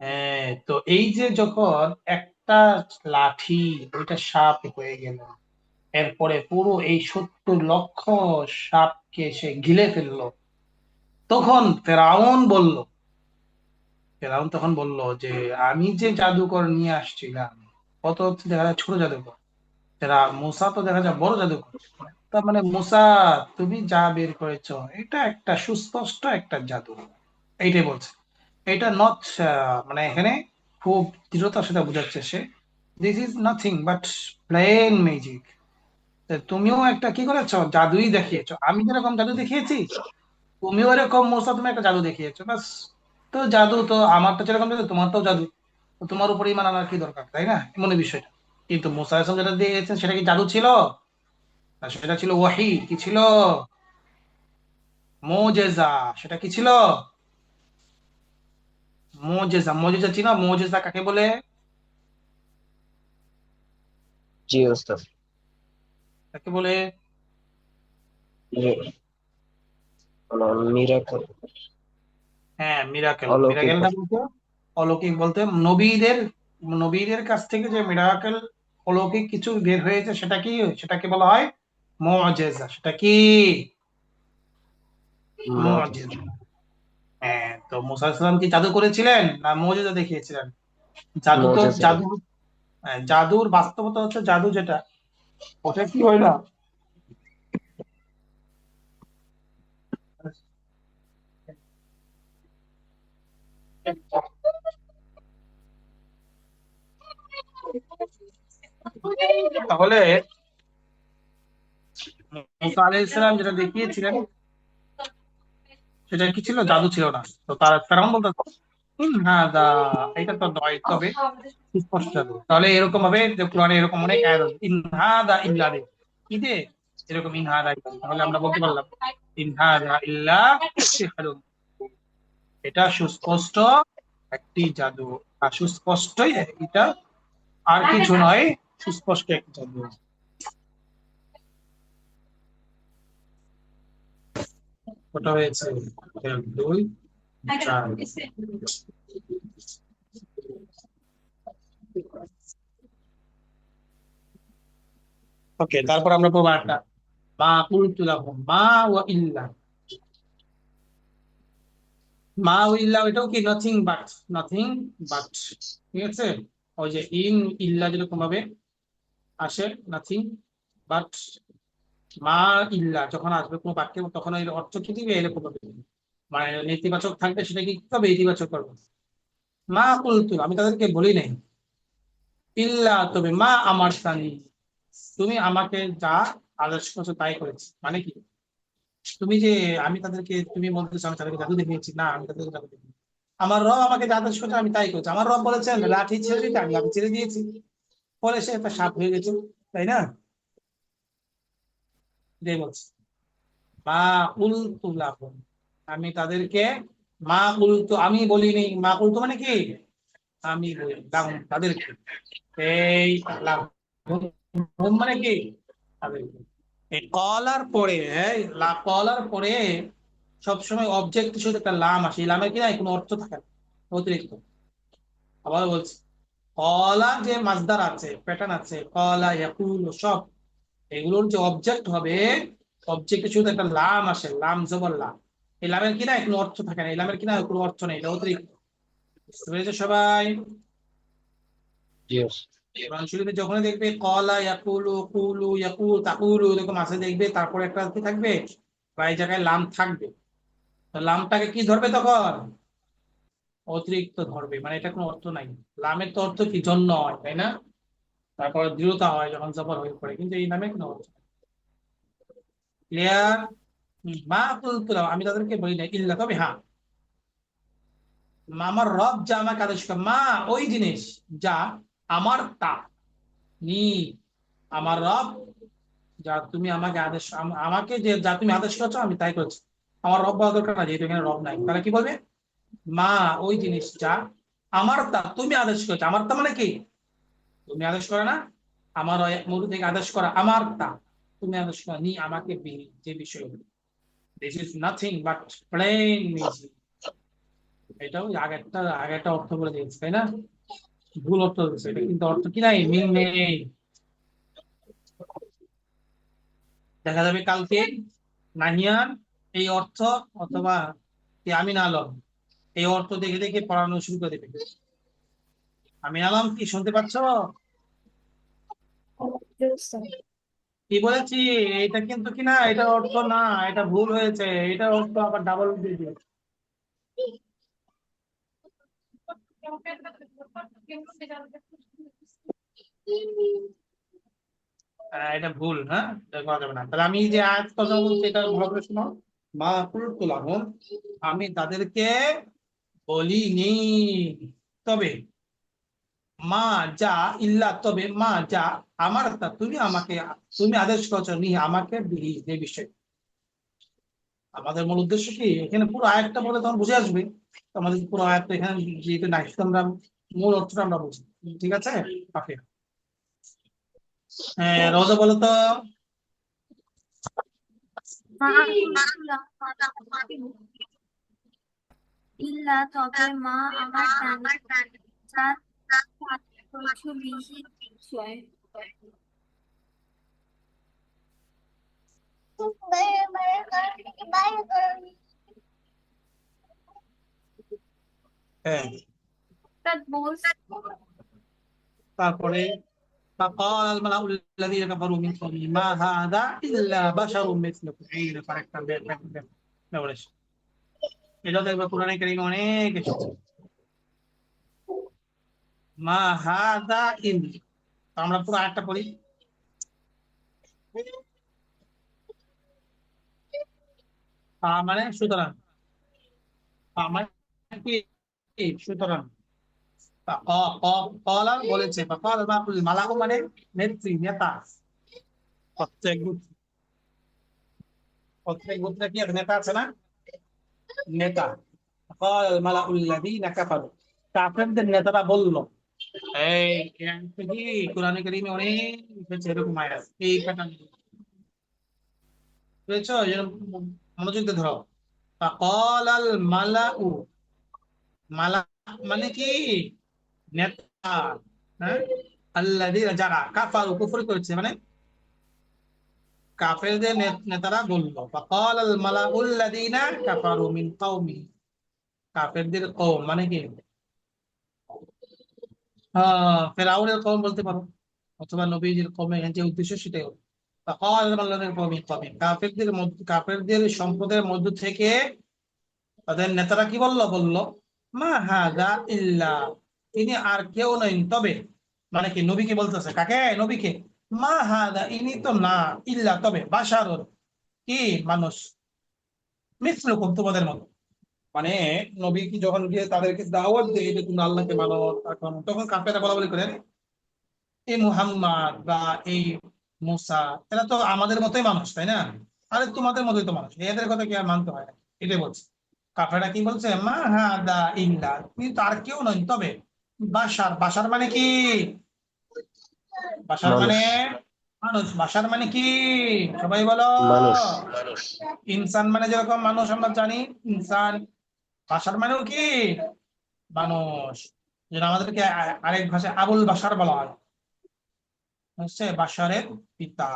হ্যাঁ, তো এই যে যখন একটা লাঠি ওইটা সাপ হয়ে গেল, এরপরে পুরো এই 70 লক্ষ সাপকে সে গিলে ফেললো, তখন ফেরাউন তখন বলল যে আমি যে জাদুকর নিয়ে আসছিলাম, কত হচ্ছে দেখা যায় ছোট জাদুকর, যারা মুসা তো দেখা যায় বড় জাদুকর, তার মানে মুসা তুমি যা বের করেছো এটা একটা সুস্পষ্ট একটা জাদু, এইটাই বলছে। এটা নট, মানে এখানে খুব দৃঢ়তার সাথে বোঝাচ্ছে সে, this is nothing but plain magic. তুমিও একটা কি করেছো, জাদুই দেখিয়েছো, আমি যেরকম জাদু দেখিয়েছি তুমিও এরকম মুসা তুমি একটা জাদু দেখিয়েছো, বাস। তো জাদু তো আমারটা যেরকম জাদু তোমারটাও জাদু, তো তোমার উপরে ইমান আনার কি দরকার, তাই না? এমনই বিষয়টা। কিন্তু মুসা আলাইহিস সালাম যেটা দিয়েছেন সেটা কি জাদু ছিল? না, সেটা ছিল ওয়াহি। কি ছিল? মুজিজা। সেটা কি ছিল? মুজিজা। মুজিজা চিনো? মুজিজা কাকে বলে? জি ওস্তাদ। কাকে বলে? মিরাকল। হ্যাঁ, মিরাকেল। অলৌকিক। মিরাকেলটা বলতে, অলৌকিক বলতে নবীদের, নবীদের কাছ থেকে যে মিরাকেল, অলৌকিক কিছু বের হয়েছে, সেটা কি, সেটাকে বলা হয় মুজিজা। সেটা কি? মুজিজা। মুজিজা। হ্যাঁ, তো মুসা আলাইহিস সালাম কি জাদু করেছিলেন না মুজিজা দেখিয়েছিলেন? জাদু তো মুজিজা। জাদু, জাদুর বাস্তবতা হচ্ছে জাদু যেটা, ওটা কি হয় না? তাহলে মুসা আলাইহিস সালাম যেটা দেখিয়েছিলেন সেটা কি ছিল? জাদু ছিল না। তো তার ফেরাউন বলতে হাদা, এটা তো নয়, তবে সুস্পষ্ট জাদু। তাহলে এরকম ভাবে যে কোরআনে এরকম অনেক আয়াত আছে, ইনহাদা ইল্লা দে, কি দে, এরকম ইনহাদা ইল্লা দে। তাহলে আমরা বলতে পারলাম ইনহাদা ইল্লা সিহরুন, এটা সুস্পষ্ট একটি জাদু, আর সুস্পষ্টই এটা, আর কিছু নয়, সুস্পষ্ট একটি জাদু। ওটা হয়েছে 2 4। ওকে, তারপর আমরা পড়বো একটা, মা কুলতু লাহুম মা ওয়া ইল্লা। মা ও ইল্লা এটাও কি নাথিং বাট, নাথিং বাট, ঠিক আছে? ওই যে ইল্লা যেরকম ভাবে আসে, নাথিং বাট, মা ইল্লা যখন আসবে কোনো বাক্যে তখন এর অর্থ কি দিবে? এরকম ভাবে, মানে নেতিবাচক থাকবে সেটা কি হবে? ইতিবাচক করবো। মা কুলতু, আমি তাদেরকে বলি নাই, ইল্লা তবে মা আমার সানি, তুমি আমাকে যা আদেশ করছো তাই করেছি। মানে কি? তুমি যে, আমি তাদেরকে, তুমি বলতেছো আমি তাদেরকে জাদু দেখিয়েছি, না আমি তাদেরকে জাদু দেখিনি। আমার রব আমাকে যা আদেশ করেছে আমি তাই করেছি। আমার রব বলেছেন লাঠি ছেড়ে দিতে, আমি লাঠি ছেড়ে দিয়েছি, ফলে সে একটা সাপ হয়ে গেছে, তাই না? এটাই বলছি। মা উলতু লাহুম, আমি তাদেরকে, মা উলতু আমি বলিনি, মা উলতু মানে কি, আমি বললাম তাদেরকে, এই লাহুম মানে কি, তাদেরকে। এই কলার পরে, কলার পরে সবসময় অবজেক্ট শুধু একটা লাম আসে, এই লামের কি না কোনো অর্থ থাকে না, অতিরিক্ত। আবার বলছি, কলা যে মাসদার আছে, প্যাটার্ন আছে, কলা ইয়াকুলু সব, এগুলোর যে অবজেক্ট হবে, অবজেক্টে শুধু একটা লাম আসে, লাম জবর লাম, এই লামের কি না কোনো অর্থ থাকে না, এই লামের কি না কোনো অর্থ নেই, এটা অতিরিক্ত। বুঝতে পেরেছো সবাই? জি ওস্তাদ। কোরআন শরীফে যখনই দেখবে কলা ইয়াকুলু কুলু ইয়াকুল তাকুলু এরকম আছে, দেখবে তারপরে একটা কি থাকবে, বা এই জায়গায় লাম থাকবে, তো লামটাকে কি ধরবে তখন? অতিরিক্ত ধরবে, মানে এটা কোনো অর্থ নাই। লামের তো অর্থ কি? জন্য হয়, তাই না? তারপর দৃঢ়তা হয় যখন জবর হয়ে পড়ে, কিন্তু এই নামে কোনো অর্থ নাই। ক্লিয়ার? মা কুলতু লাহুম, আমি তাদেরকে বলি না, ইল্লা, তবে হ্যাঁ, আমার রব যা আমাকে আদেশ করে, মা ওই জিনিস, যা আমার তা, নি আমার রব যা তুমি আমাকে আদেশ আমাকে যে যা তুমি আদেশ করেছো আমি তাই করছি। আমার রব বলা দরকার না, যেহেতু এখানে রব নাই, তাহলে কি বলবে? মা ওই জিনিস যা আমার তা তুমি আদেশ করেছো। আমার তা মানে কি? তুমি আদেশ করে না, আমার মধু থেকে আদেশ করা, আমার তা তুমি আদেশ করা, নি আমাকে যে বিষয়, this is nothing but plain music. এটাও আগেরটা অর্থ বলে দিয়েছে, তাই না? ভুল অর্থ দিচ্ছে, এটা কিন্তু অর্থ কি নাই, মিন নেই। দেখা যাবে কালকে নাহিয়ান এই অর্থ, অথবা আমিন আলম এই অর্থ দেখে দেখে পড়ানো শুরু করে দেবে। আমিন আলম কি শুনতে পাচ্ছ? Yes, sir. কি বলেছি? এটা কিন্তু কি না, এটা অর্থ না, এটা ভুল হয়েছে, এটা অর্থ আবার ডাবল দিয়ে দিও। এটা ভুল, হ্যাঁ, এটা করা যাবে না। তাহলে আমি যে আজ কথা বলছি এটা ভালো করে শোনো। মা কুলতু লাহুম, আমি তাদেরকে বলিনি, তবে মা যা, ইল্লা তবে মা যা আমার তা তুমি আদেশ করেছো, নি আমাকে বিহি যে বিষয়। আমাদের মূল উদ্দেশ্য কি, এখানে পুরো আয়াতটা বলে তখন বুঝে আসবে। তো আমাদের পুরো আয়াতটা এখানে যেহেতু নাই, সেহেতু আমরা মূল অর্থটা আমরা বুঝি। ঠিক আছে? ওকে। রোজা বলো তো। মা কুলতু লাহুম ইল্লা তবে মা আমার জানি যা করেছো বিহি বিষয়। হ্যাঁ, That বলছে তারপরে فقال الملأ الذين كفروا من قومه ما هذا إلا بشر مثلكم। এই ব্যাপার একটা ব্যাপার এসে। এটা দেখবে কোরআনে কারিমে অনেক এসেছে, মা হাদা ইন। তো আমরা পুরো আয়াতটা পড়ি। মানে সুতরাং, মানে কি? সুতরাং কলা বলেছে, ফকাল মালাকু মানে নেত্রী, নেতা। প্রত্যেক প্রত্যেক গোত্রে কি আছে? নেতা আছে না? নেতা। ফকাল মালাউল্লাযীনা কাফারু, কাফেরদের নেতারা বলল। এই কি কোরআনে কারিমে অনেক এসেছে এরকম আয়াত, এই প্যাটার্ন বুঝেছো? এই জন্য মনোযোগ দিয়ে ধরো। ফকাল আল মালাউ, মালা মানে কি? নেতা, হ্যাঁ। আল্লাযীনা যারা কাফারু কুফর করেছে, মানে কাফেরদের নেতারা বলল, ফাকাল আল মালাউল্লাযীনা কাফারু মিন কওমি, কাফেরদের কওম মানে কি? ফেরাউনের কওম বলতে পারো, অথবা নবীজির কওমের যে উদ্দেশ্য সেটাই হবে। ফাকাল আল মালাউল্লাযীনা কওমি কওমি, কাফেরদের মধ্যে, কাফেরদের সম্প্রদায়ের মধ্য থেকে তাদের নেতারা কি বলল, মা হাদা ইল্লা, তিনি আর কেউ নয় তবে, মানে কি নবীকে বলতেছে, কাকে? নবীকে। মা হাদা ইনি তো না, ইল্লা তবে, বাশারুন কি, মানুষ, মিসলুকুম তোমাদের মতো। মানে নবী কি যখন গিয়ে তাদেরকে দাওয়াত দেয় যে তুমি আল্লাহকে মানো, তখন কাফেররা বলা বলি করেন, এই মুহাম্মদ বা এই মুসা, এরা তো আমাদের মতোই মানুষ, তাই না? আরে তোমাদের মতোই তো মানুষ, এদের কথা কি আর মানতে হয় না? এটাই বলছে। কাফেররা কি বলছে, মা হাদা ইল্লা, তুমি তার কেউ নয় তবে বাশার। বাশার মানে কি? বাশার মানে মানুষ, মানুষ। বাশার মানে কি? সবাই বলো। মানুষ, ইনসান মানে যেরকম মানুষ আমরা জানি, ইনসান। বাশার মানেও কি? মানুষ। যেটা আমাদেরকে আরেক ভাষায় আবুল বাশার বলা হয়, হচ্ছে বাশারের পিতা।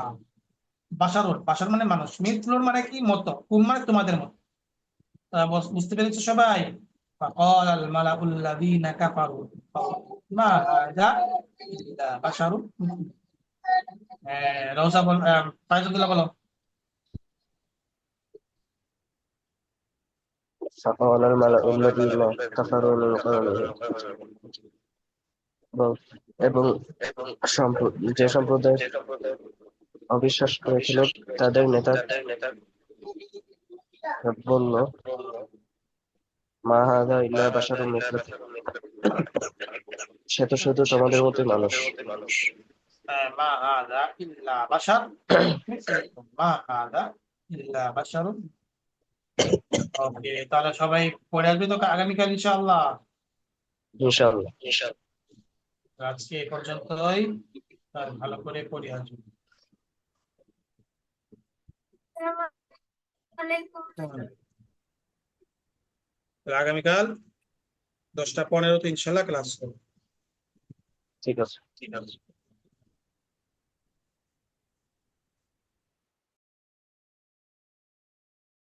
বাশারুল, বাশার মানে মানুষ, মিথলুর মানে কি? মতো, কুম মানে তোমাদের মতো। বুঝতে পেরেছো সবাই? فقال الملأ الذين كفروا ما هذا إلا بشر مثلكم। রওজা বল, ফাইজুল্লাহ বলো। فقال الملأ الذين كفروا من قومه এবং এবং যে সম্প্রদায় অবিশ্বাস করেছিল তাদের নেতা বলল, মা হাযা ইল্লা বাশারুম মিসলুকুম, সে তো শুধু তোমাদের মতোই মানুষ। হ্যাঁ, মা হাযা ইল্লা বাশার মিসলুকুম, মা হাযা ইল্লা বাশারুন। ওকে, তাহলে সবাই পড়ে আসবে তো আগামীকাল ইনশাআল্লাহ। ইনশাআল্লাহ। আজকে এই পর্যন্তই, ভালো করে পড়ে আসবে। আগামীকাল 10টা 15-তে ইনশাআল্লাহ ক্লাস হবে। ঠিক আছে। ঠিক আছে।